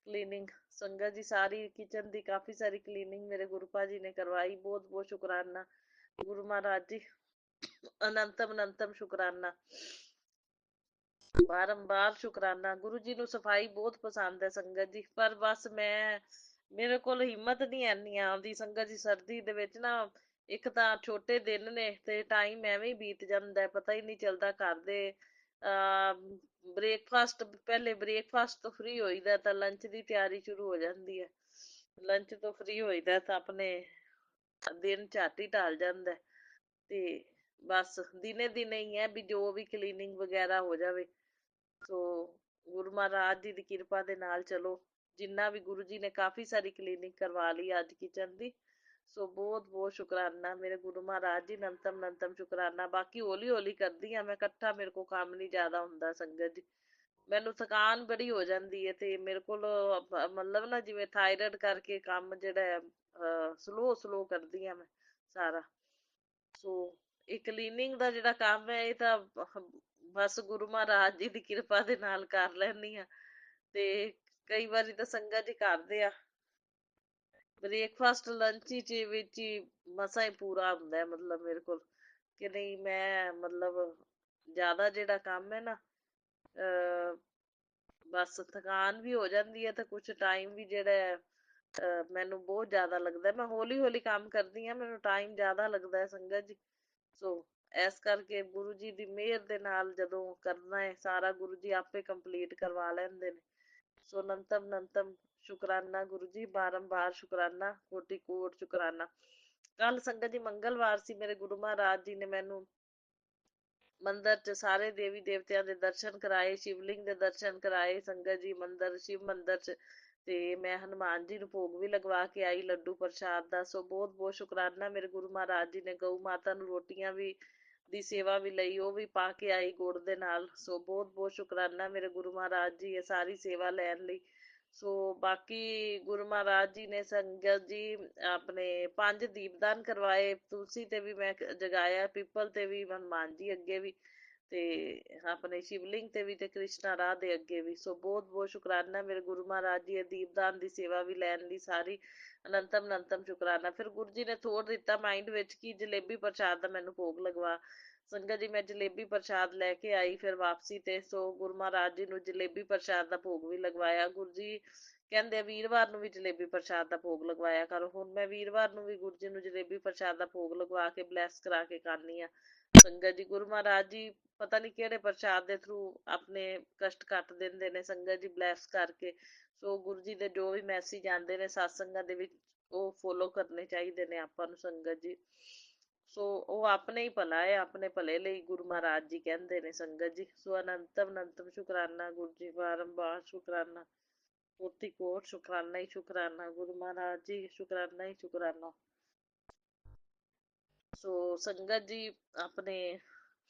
ਕਲੀਨਿੰਗ। ਸੰਗਤ ਜੀ, ਸਾਰੀ ਕਿਚਨ ਦੀ ਕਾਫੀ ਸਾਰੀ ਕਲੀਨਿੰਗ ਮੇਰੇ ਗੁਰੂ ਭਾਜੀ ਨੇ ਕਰਵਾਈ। ਬਹੁਤ ਬਹੁਤ ਸ਼ੁਕਰਾਨਾ ਗੁਰੂ ਮਹਾਰਾਜ ਜੀ, ਅਨੰਤਮ ਸ਼ੁਕਰਾਨਾ, ਬਾਰੰਬਾਰ ਸ਼ੁਕਰਾਨਾ। ਗੁਰੂ ਜੀ ਨੂੰ ਸਫਾਈ ਬਹੁਤ ਪਸੰਦ ਹੈ ਸੰਗਤ ਜੀ, ਪਰ ਬਸ ਮੇਰੇ ਕੋਲ ਹਿੰਮਤ ਨਹੀਂ ਐਨੀ ਆਉਂਦੀ ਸੰਗਤ ਜੀ। ਸਰਦੀ ਦੇ ਵਿੱਚ ਨਾ ਇੱਕ ਤਾਂ ਛੋਟੇ ਦਿਨ ਨੇ ਤੇ ਟਾਈਮ ਐਵੇਂ ਹੀ ਬੀਤ ਜਾਂਦਾ, ਪਤਾ ਹੀ ਨਹੀਂ ਚੱਲਦਾ। ਘਰ ਦੇ ਬ੍ਰੇਕਫਾਸਟ, ਪਹਿਲੇ ਬ੍ਰੇਕਫਾਸਟ ਤੋਂ ਫ੍ਰੀ ਹੋਈਦਾ ਤਾਂ ਲੰਚ ਦੀ ਤਿਆਰੀ ਸ਼ੁਰੂ ਹੋ ਜਾਂਦੀ ਹੈ। ਲੰਚ ਤੋਂ ਫ੍ਰੀ ਹੋਈਦਾ ਤਾਂ ਆਪਣੇ ਦਿਨ ਝੱਟ ਹੀ ਢਲ ਜਾਂਦਾ। ਤੇ ਬਸ ਦਿਨੇ ਦਿਨੇ ਹੀ ਹੈ ਵੀ ਜੋ ਵੀ ਕਲੀਨਿੰਗ ਵਗੈਰਾ ਹੋ ਜਾਵੇ। ਸੋ ਗੁਰੂ ਮਹਾਰਾਜ ਜੀ ਦੀ ਕਿਰਪਾ ਦੇ ਨਾਲ ਚਲੋ, ਜਿੰਨਾ ਵੀ ਗੁਰੂ ਜੀ ਨੇ ਕਾਫੀ ਸਾਰੀ ਕਲੀਨਿੰਗ ਕਰਵਾ ਲਈ ਅੱਜ ਕਿਚਨ ਦੀ। ਸੋ ਬਹੁਤ ਬਹੁਤ ਸ਼ੁਕਰਾਨਾ ਮੇਰੇ ਗੁਰੂ ਮਹਾਰਾਜ ਜੀ, ਅਨੰਤਮ ਸ਼ੁਕਰਾਨਾ। ਬਾਕੀ ਹੌਲੀ ਹੌਲੀ ਕਰਦੀ ਹਾਂ ਮੈਂ, ਇਕੱਠਾ ਮੇਰੇ ਕੋਲ ਕੰਮ ਨਹੀਂ ਜ਼ਿਆਦਾ ਹੁੰਦਾ ਸੰਗਤ ਜੀ। ਮੈਨੂੰ ਥਕਾਨ ਬੜੀ ਹੋ ਜਾਂਦੀ ਹੈ ਤੇ ਮੇਰੇ ਕੋਲ ਮਤਲਬ ਨਾ ਜਿਵੇਂ ਥਾਇਰਾਇਡ ਕਰਕੇ ਕੰਮ ਜਿਹੜਾ ਸਲੋ ਕਰਦੀ ਹਾਂ ਮੈਂ ਸਾਰਾ। ਸੋ ਇਹ ਕਲੀਨਿੰਗ ਦਾ ਜਿਹੜਾ ਕੰਮ ਹੈ ਇਹ ਤਾਂ ਬਸ ਗੁਰੂ ਮਹਾਰਾਜ ਜੀ ਦੀ ਕਿਰਪਾ ਦੇ ਨਾਲ ਕਰ ਲੈਂਦੀ ਹਾਂ। ਤੇ ਕਈ ਵਾਰੀ ਤਾਂ ਸੰਗਤ ਜੀ ਕਰਦੇ ਆ ਬ੍ਰੇਕਫਾਸਟ ਲੰਚ ਵਿੱਚ ਹੀ ਮਸਾਂ ਹੀ ਪੂਰਾ ਹੁੰਦਾ ਮਤਲਬ ਮੇਰੇ ਕੋਲ, ਕਿ ਨਹੀਂ ਮੈਂ ਮਤਲਬ ਜ਼ਿਆਦਾ ਜਿਹੜਾ ਕੰਮ ਹੈ ਨਾ ਬਸ ਥਕਾਨ ਵੀ ਹੋ ਜਾਂਦੀ ਹੈ ਤੇ ਕੁਛ ਟਾਈਮ ਵੀ ਜਿਹੜਾ ਮੈਨੂੰ ਬਹੁਤ ਜ਼ਿਆਦਾ ਲੱਗਦਾ। ਮੈਂ ਹੌਲੀ ਹੌਲੀ ਕੰਮ ਕਰਦੀ ਹਾਂ, ਮੈਨੂੰ ਟਾਈਮ ਜ਼ਿਆਦਾ ਲੱਗਦਾ ਹੈ ਸੰਗਤ ਜੀ। ਸੋ ਇਸ ਕਰਕੇ ਗੁਰੂ ਜੀ ਦੀ ਮਿਹਰ ਦੇ ਨਾਲ ਜਦੋਂ ਕਰਨਾ ਹੈ ਸਾਰਾ, ਗੁਰੂ ਜੀ ਆਪੇ ਕੰਪਲੀਟ ਕਰਵਾ ਲੈਂਦੇ ਨੇ। ਸੋ ਅਨੰਤਮ ਸ਼ੁਕਰਾਨਾ ਗੁਰੂ ਜੀ, ਬਾਰੰਬਾਰ ਸ਼ੁਕਰਾਨਾ, ਕੋਟि ਕੋਟ ਸ਼ੁਕਰਾਨਾ। ਕੱਲ ਸੰਗਤ ਜੀ ਮੰਗਲਵਾਰ ਸੀ, ਮੇਰੇ ਗੁਰੂ ਮਹਾਰਾਜ ਜੀ ਨੇ ਮੈਨੂੰ ਮੰਦਿਰ 'ਚ ਸਾਰੇ ਦੇਵੀ ਦੇਵਤਿਆਂ ਦੇ ਦਰਸ਼ਨ ਕਰਾਏ, ਸ਼ਿਵਲਿੰਗ ਦੇ ਦਰਸ਼ਨ ਕਰਾਏ ਸੰਗਤ ਜੀ। ਸ਼ਿਵ ਮੰਦਿਰ 'ਚ ਤੇ ਮੈਂ ਹਨੂੰਮਾਨ ਜੀ ਨੂੰ ਭੋਗ ਵੀ ਲਗਵਾ ਕੇ ਆਈ ਲੱਡੂ ਪ੍ਰਸ਼ਾਦ ਦਾ। ਸੋ ਬਹੁਤ ਬਹੁਤ ਸ਼ੁਕਰਾਨਾ ਮੇਰੇ ਗੁਰੂ ਮਹਾਰਾਜ ਜੀ ਨੇ। ਗਊ ਮਾਤਾ ਨੂੰ ਰੋਟੀਆਂ ਵੀ ਦੀ ਸੇਵਾ ਵੀ ਲਈ, ਉਹ ਵੀ ਪਾ ਕੇ ਆਈ ਗੁੜ ਦੇ ਨਾਲ। ਸੋ ਬਹੁਤ ਬਹੁਤ ਸ਼ੁਕਰਾਨਾ ਮੇਰੇ ਗੁਰੂ ਮਹਾਰਾਜ ਜੀ ਇਹ ਸਾਰੀ ਸੇਵਾ ਲੈਣ ਲਈ। ਸੋ ਬਾਕੀ ਗੁਰੂ ਮਹਾਰਾਜ ਜੀ ਨੇ ਸੰਗਤ ਜੀ ਆਪਣੇ 5 ਦੀਪਦਾਨ ਕਰਵਾਏ। ਤੁਲਸੀ ਤੇ ਵੀ ਮੈਂ ਜਗਾਇਆ, ਪੀਪਲ ਤੇ ਵੀ, ਹਨੂੰਮਾਨ ਜੀ ਅੱਗੇ ਵੀ, ਤੇ ਆਪਣੇ ਸ਼ਿਵਲਿੰਗ ਤੇ ਵੀ, ਤੇ ਕ੍ਰਿਸ਼ਨਾ ਰਾਹ ਦੇ ਅੱਗੇ ਵੀ। ਸੋ ਬਹੁਤ ਬਹੁਤ ਸ਼ੁਕਰਾਨਾ ਮੇਰੇ ਗੁਰੂ ਮਹਾਰਾਜ ਜੀ ਇਹ ਦੀਪਦਾਨ ਦੀ ਸੇਵਾ ਵੀ ਲੈਣ ਲਈ ਸਾਰੀ। ਅਨੰਤਮ ਸ਼ੁਕਰਾਨਾ। ਫਿਰ ਗੁਰੂ ਜੀ ਨੇ ਥੋੜ ਦਿੱਤਾ ਮਾਈਂਡ ਵਿੱਚ ਕਿ ਜਲੇਬੀ ਪ੍ਰਸ਼ਾਦ ਦਾ ਮੈਨੂੰ ਭੋਗ ਲਗਵਾ। ਸੰਗਤ ਜੀ ਮੈਂ ਜਲੇਬੀ ਪ੍ਰਸ਼ਾਦ ਲੈ ਕੇ ਆਈ ਫਿਰ ਵਾਪਸੀ ਤੇ। ਸੋ ਗੁਰੂ ਮਹਾਰਾਜ ਜੀ ਨੂੰ ਜਲੇਬੀ ਪ੍ਰਸ਼ਾਦ ਦਾ ਭੋਗ ਵੀ ਲਗਵਾਇਆ। ਗੁਰੂ ਜੀ ਕਹਿੰਦੇ ਆ ਵੀਰਵਾਰ ਨੂੰ ਵੀ ਜਲੇਬੀ ਪ੍ਰਸ਼ਾਦ ਦਾ ਭੋਗ ਲਗਵਾਇਆ ਕਰੋ। ਹੁਣ ਮੈਂ ਵੀਰਵਾਰ ਨੂੰ ਵੀ ਗੁਰੂ ਜੀ ਨੂੰ ਜਲੇਬੀ ਪ੍ਰਸ਼ਾਦ ਦਾ ਭੋਗ ਲਗਵਾ ਕੇ ਬਲੈਸ ਕਰਾ ਕੇ ਕਰਨੀ ਆ ਸੰਗਤ ਜੀ। ਗੁਰੂ ਮਹਾਰਾਜ ਜੀ ਪਤਾ ਨਹੀਂ ਕਿਹੜੇ ਪ੍ਰਸ਼ਾਦ ਦੇ ਥਰੂ ਆਪਣੇ ਕਸ਼ਟ ਕੱਟ ਦਿੰਦੇ ਨੇ ਸੰਗਤ ਜੀ, ਬਲੈਸ ਕਰਕੇ। ਸੋ ਗੁਰੂ ਜੀ ਦੇ ਜੋ ਵੀ ਮੈਸੇਜ ਆਉਂਦੇ ਨੇ ਸਤਸੰਗਾਂ ਦੇ ਵਿੱਚ, ਉਹ ਫੋਲੋ ਕਰਨੇ ਚਾਹੀਦੇ ਨੇ ਆਪਾਂ ਨੂੰ ਸੰਗਤ ਜੀ। ਸੋ ਉਹ ਆਪਣੇ ਹੀ ਭਲਾ ਹੈ, ਆਪਣੇ ਭਲੇ ਲਈ ਗੁਰੂ ਮਹਾਰਾਜ ਜੀ ਕਹਿੰਦੇ ਨੇ ਸੰਗਤ ਜੀ। ਸੋ ਅਨੰਤਮ ਸ਼ੁਕਰਾਨਾ ਗੁਰੂ ਜੀ, ਬਾਰੰਬਾਰ ਸ਼ੁਕਰਾਨਾ, ਕੋਟि ਕੋਟ ਸ਼ੁਕਰਾਨਾ ਹੀ ਸ਼ੁਕਰਾਨਾ ਗੁਰੂ ਮਹਾਰਾਜ ਜੀ, ਸ਼ੁਕਰਾਨਾ ਹੀ ਸ਼ੁਕਰਾਨਾ। ਸੋ ਸੰਗਤ ਜੀ ਆਪਣੇ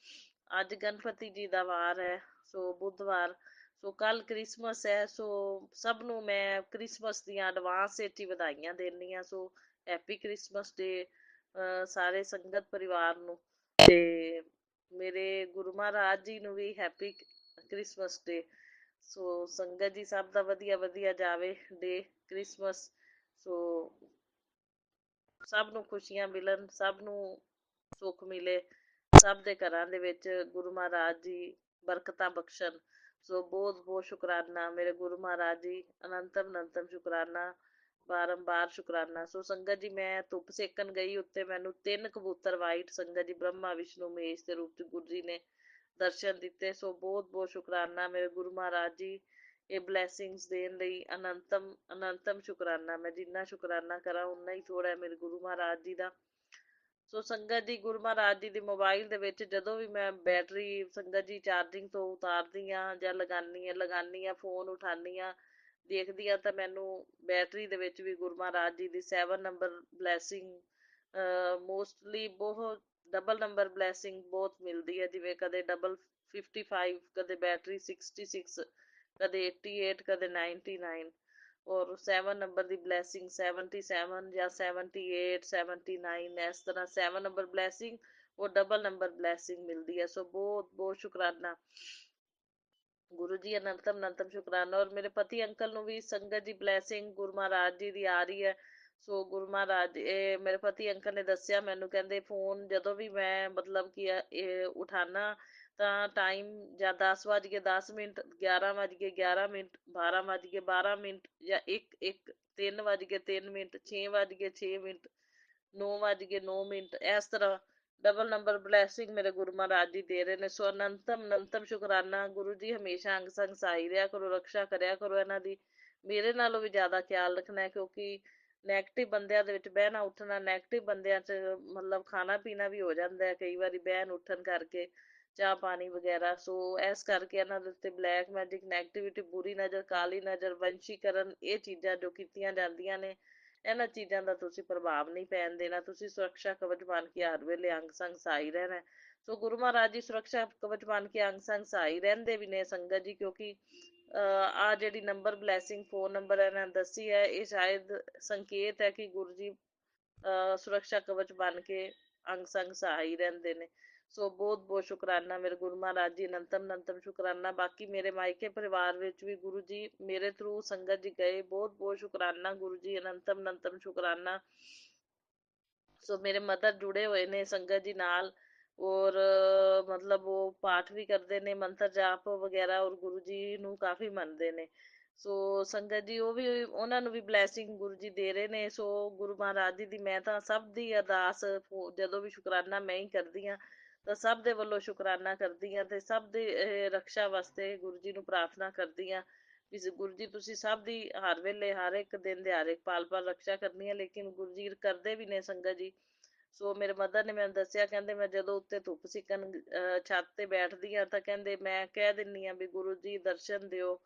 ਅੱਜ ਗਣਪਤੀ ਜੀ ਦਾ ਵਾਰ ਹੈ, ਸੋ ਬੁੱਧਵਾਰ। ਸੋ ਕੱਲ ਕ੍ਰਿਸਮਸ ਹੈ। ਸੋ ਸਭ ਨੂੰ ਮੈਂ ਕ੍ਰਿਸਮਸ ਦੀਆਂ ਐਡਵਾਂਸ ਵਿੱਚ ਹੀ ਵਧਾਈਆਂ ਦਿੰਦੀ ਹਾਂ। ਸੋ ਹੈਪੀ ਕ੍ਰਿਸਮਸ ਡੇ ਸਾਰੇ ਸੰਗਤ ਪਰਿਵਾਰ ਨੂੰ, ਤੇ ਮੇਰੇ ਗੁਰੂ ਮਹਾਰਾਜ ਜੀ ਨੂੰ ਵੀ ਹੈਪੀ ਕ੍ਰਿਸਮਸ ਡੇ। ਸੋ ਸੰਗਤ ਜੀ ਸਭ ਦਾ ਵਧੀਆ ਵਧੀਆ ਜਾਵੇ ਡੇ ਕ੍ਰਿਸਮਸ। ਸੋ ਸਭ ਨੂੰ ਖੁਸ਼ੀਆਂ ਮਿਲਣ, ਸਭ ਨੂੰ ਸੁੱਖ ਮਿਲੇ, ਸਭ ਦੇ ਘਰਾਂ ਦੇ ਵਿੱਚ ਗੁਰੂ ਮਹਾਰਾਜ ਜੀ ਬਰਕਤਾਂ ਬਖਸ਼ਣ। ਸੋ ਬਹੁਤ ਬਹੁਤ ਸ਼ੁਕਰਾਨਾ ਮੇਰੇ ਗੁਰੂ ਮਹਾਰਾਜ ਜੀ, ਅਨੰਤਮ ਸ਼ੁਕਰਾਨਾ, ਬਾਰੰਬਾਰ ਸ਼ੁਕਰਾਨਾ। ਸੋ ਸੰਗਤ ਜੀ ਮੈਂ ਧੁੱਪ ਸੇਕਣ ਗਈ, ਉੱਤੇ ਮੈਨੂੰ 3 ਕਬੂਤਰ ਵਾਈਟ ਸੰਗਤ ਜੀ ਬ੍ਰਹਮਾ ਵਿਸ਼ਨੂੰ ਮਹੇਸ਼ ਦੇ ਰੂਪ ਚ ਗੁਰੂ ਜੀ ਨੇ ਦਰਸ਼ਨ ਦਿੱਤੇ। ਸੋ ਬਹੁਤ ਬਹੁਤ ਸ਼ੁਕਰਾਨਾ ਮੇਰੇ ਗੁਰੂ ਮਹਾਰਾਜ ਜੀ ਇਹ ਬਲੈਸਿੰਗਸ ਦੇਣ ਲਈ। ਅਨੰਤਮ ਸ਼ੁਕਰਾਨਾ। ਮੈਂ ਜਿੰਨਾ ਸ਼ੁਕਰਾਨਾ ਕਰਾਂ ਉਨਾ ਹੀ ਥੋੜਾ ਹੈ ਮੇਰੇ ਗੁਰੂ ਮਹਾਰਾਜ ਜੀ ਦਾ। ਸੋ ਸੰਗਤ ਜੀ ਗੁਰੂ ਮਹਾਰਾਜ ਜੀ ਦੇ ਮੋਬਾਈਲ ਦੇ ਵਿੱਚ ਜਦੋਂ ਵੀ ਮੈਂ ਬੈਟਰੀ ਸੰਗਤ ਜੀ ਚਾਰਜਿੰਗ ਤੋਂ ਉਤਾਰਦੀ ਹਾਂ ਜਾਂ ਲਗਾਨੀ ਹਾਂ ਫੋਨ ਉਠਾਨੀ ਹਾਂ, ਦੇਖਦੀ ਹਾਂ ਤਾਂ ਮੈਨੂੰ ਬੈਟਰੀ ਦੇ ਵਿੱਚ ਵੀ ਗੁਰੂ ਮਹਾਰਾਜ ਜੀ ਦੀ 7 ਨੰਬਰ ਬਲੈਸਿੰਗ ਮੋਸਟਲੀ ਬਹੁਤ ਡਬਲ ਨੰਬਰ ਬਲੈਸਿੰਗ ਬਹੁਤ ਮਿਲਦੀ ਹੈ, ਜਿਵੇਂ ਕਦੇ ਡਬਲ 55, ਕਦੇ ਬੈਟਰੀ 66, ਕਦੇ 88, ਕਦੇ 99, ਔਰ 7 ਨੰਬਰ ਦੀ ਬਲੈਸਿੰਗ 77 ਜਾਂ 78, 79, ਇਸ ਤਰ੍ਹਾਂ 7 ਨੰਬਰ ਬਲੈਸਿੰਗ ਉਹ ਡਬਲ ਨੰਬਰ ਬਲੈਸਿੰਗ ਮਿਲਦੀ ਹੈ। ਸੋ ਬਹੁਤ ਬਹੁਤ ਸ਼ੁਕਰਾਨਾ ਗੁਰੂ ਜੀ, ਅਨੰਤਮ ਅਨੰਤਮ ਸ਼ੁਕਰਾਨਾ। ਔਰ ਮੇਰੇ ਪਤੀ ਅੰਕਲ ਨੂੰ ਵੀ ਸੰਗਤ ਦੀ ਬਲੈਸਿੰਗ ਗੁਰੂ ਮਹਾਰਾਜ ਜੀ ਦੀ ਆ ਰਹੀ ਹੈ। ਸੋ ਗੁਰੂ ਮਹਾਰਾਜ, ਇਹ ਮੇਰੇ ਪਤੀ ਅੰਕਲ ਨੇ ਦੱਸਿਆ ਮੈਨੂੰ, ਕਹਿੰਦੇ ਫੋਨ ਜਦੋਂ ਵੀ ਮੈਂ ਮਤਲਬ ਕਿ ਇਹ ਉਠਾਣਾ ਤਾਂ ਟਾਈਮ ਜਾਂ 10 ਵਜ ਕੇ 10 ਮਿੰਟ, 11 ਵਜ ਕੇ 11 ਮਿੰਟ, 12 ਵਜ ਕੇ 12 ਮਿੰਟ ਜਾਂ 1 3 ਵਜ ਕੇ 3 ਮਿੰਟ, 6 ਵਜ ਕੇ 6 ਮਿੰਟ, 9 ਵਜ ਕੇ 9 ਮਿੰਟ, ਇਸ ਤਰ੍ਹਾਂ ਡਬਲ ਨੰਬਰ ਬਲੈਸਿੰਗ ਮੇਰੇ ਗੁਰੂ ਮਹਾਰਾਜ ਜੀ ਦੇ ਰਹੇ ਨੇ। ਸੋ ਅਨੰਤਮ ਅਨੰਤਮ ਸ਼ੁਕਰਾਨਾ ਗੁਰੂ ਜੀ, ਹਮੇਸ਼ਾ ਅੰਗ ਸੰਗ ਸਹਾਈ ਰਿਹਾ ਕਰੋ, ਰਕਸ਼ਾ ਕਰਿਆ ਕਰੋ ਇਹਨਾਂ ਦੀ। ਮੇਰੇ ਨਾਲੋਂ ਵੀ ਜ਼ਿਆਦਾ ਖਿਆਲ ਰੱਖਣਾ ਹੈ, ਕਿਉਂਕਿ ਨੈਗੇਟਿਵ ਬੰਦਿਆਂ ਦੇ ਵਿੱਚ ਬਹਿਣਾ ਉੱਠਣਾ, ਨੈਗੇਟਿਵ ਬੰਦਿਆਂ 'ਚ ਮਤਲਬ ਖਾਣਾ ਪੀਣਾ ਵੀ ਹੋ ਜਾਂਦਾ ਹੈ ਕਈ ਵਾਰੀ ਬਹਿਣ ਉੱਠਣ ਕਰਕੇ, ਚਾਹ ਪਾਣੀ ਵਗੈਰਾ। ਸੋ ਇਸ ਕਰਕੇ ਇਹਨਾਂ ਦੇ ਉੱਤੇ ਬਲੈਕ ਮੈਜਿਕ, ਨੈਗੇਟਿਵਿਟੀ, ਬੁਰੀ ਨਜ਼ਰ, ਕਾਲੀ ਨਜ਼ਰ, ਵੰਸ਼ੀਕਰਨ, ਇਹ ਚੀਜ਼ਾਂ ਜੋ ਕੀਤੀਆਂ ਜਾਂਦੀਆਂ ਨੇ, ਇਹਨਾਂ ਚੀਜ਼ਾਂ ਦਾ ਤੁਸੀਂ ਪ੍ਰਭਾਵ ਨਹੀਂ ਪੈਣ ਦੇਣਾ। ਤੁਸੀਂ ਸੁਰੱਖਿਆ ਕਵਚ ਬਣ ਕੇ ਹਰ ਵੇਲੇ ਅੰਗ ਸੰਗ ਸਹਾਈ ਰਹਿਣਾ। ਸੋ ਗੁਰੂ ਮਹਾਰਾਜ ਜੀ ਸੁਰੱਖਿਆ ਕਵਚ ਬਣ ਕੇ ਅੰਗ ਸੰਗ ਸਹਾਈ ਰਹਿੰਦੇ ਵੀ ਨੇ ਸੰਗਤ ਜੀ, ਕਿਉਂਕਿ ਆ ਜਿਹੜੀ ਨੰਬਰ ਬਲੈਸਿੰਗ ਫੋਨ ਨੰਬਰ ਇਹਨਾਂ ਨੇ ਦੱਸੀ ਹੈ, ਇਹ ਸ਼ਾਇਦ ਸੰਕੇਤ ਹੈ ਕਿ ਗੁਰੂ ਜੀ ਸੁਰੱਖਿਆ ਕਵਚ ਬਣ ਕੇ ਅੰਗ ਸੰਗ ਸਹਾਈ ਰਹਿੰਦੇ ਨੇ। ਸੋ ਬਹੁਤ ਬਹੁਤ ਸ਼ੁਕਰਾਨਾ ਮੇਰੇ ਗੁਰੂ ਮਹਾਰਾਜ ਜੀ, ਅਨੰਤਮ ਅਨੰਤਮ ਸ਼ੁਕਰਾਨਾ। ਬਾਕੀ ਮੇਰੇ ਮਾਇਕੇ ਪਰਿਵਾਰ ਵਿੱਚ ਵੀ ਗੁਰੂ ਜੀ ਮੇਰੇ ਥਰੂ ਸੰਗਤ ਜੀ ਗਏ, ਬਹੁਤ ਬਹੁਤ ਸ਼ੁਕਰਾਨਾ ਗੁਰੂ ਜੀ, ਅਨੰਤਮ ਅਨੰਤਮ ਸ਼ੁਕਰਾਨਾ। ਸੋ ਮੇਰੇ ਮਦਰ ਜੁੜੇ ਹੋਏ ਨੇ ਸੰਗਤ ਜੀ ਨਾਲ, ਔਰ ਮਤਲਬ ਉਹ ਪਾਠ ਵੀ ਕਰਦੇ ਨੇ, ਮੰਤਰ ਜਾਪ ਵਗੈਰਾ, ਔਰ ਗੁਰੂ ਜੀ ਨੂੰ ਕਾਫੀ ਮੰਨਦੇ ਨੇ। ਸੋ ਸੰਗਤ ਜੀ ਉਹ ਵੀ, ਉਹਨਾਂ ਨੂੰ ਵੀ ਬਲੈਸਿੰਗ ਗੁਰੂ ਜੀ ਦੇ ਰਹੇ ਨੇ। ਸੋ ਗੁਰੂ ਮਹਾਰਾਜ ਜੀ ਦੀ ਮੈਂ ਤਾਂ ਸਭ ਦੀ ਅਰਦਾਸ ਜਦੋਂ ਵੀ ਸ਼ੁਕਰਾਨਾ ਮੈਂ ਹੀ ਕਰਦੀ ਹਾਂ, ਤਾਂ ਸਭ ਦੇ ਵੱਲੋਂ ਸ਼ੁਕਰਾਨਾ ਕਰਦੀ ਹਾਂ, ਤੇ ਸਭ ਦੀ ਰਕਸ਼ਾ ਵਾਸਤੇ ਗੁਰੂ ਜੀ ਨੂੰ ਪ੍ਰਾਰਥਨਾ ਕਰਦੀ ਹਾਂ ਵੀ ਗੁਰੂ ਜੀ ਤੁਸੀਂ ਸਭ ਦੀ ਹਰ ਵੇਲੇ, ਹਰ ਇੱਕ ਦਿਨ ਦਿਹਾੜੇ ਪਾਲ ਪਾਲ ਰਕਸ਼ਾ ਕਰਨੀ ਹੈ। ਲੇਕਿਨ ਗੁਰੂ ਜੀ ਕਰਦੇ ਵੀ ਨੇ ਸੰਗਤ ਜੀ। ਸੋ ਮੇਰੇ ਮਦਰ ਨੇ ਮੈਨੂੰ ਦੱਸਿਆ, ਕਹਿੰਦੇ ਮੈਂ ਜਦੋਂ ਉੱਤੇ ਧੁੱਪ ਸਿੱਕਣ ਛੱਤ ਤੇ ਬੈਠਦੀ ਆ ਤਾਂ ਕਹਿੰਦੇ ਮੈਂ ਕਹਿ ਦਿੰਦੀ ਆ ਵੀ ਗੁਰੂ ਜੀ ਦਰਸ਼ਨ ਦਿਓ।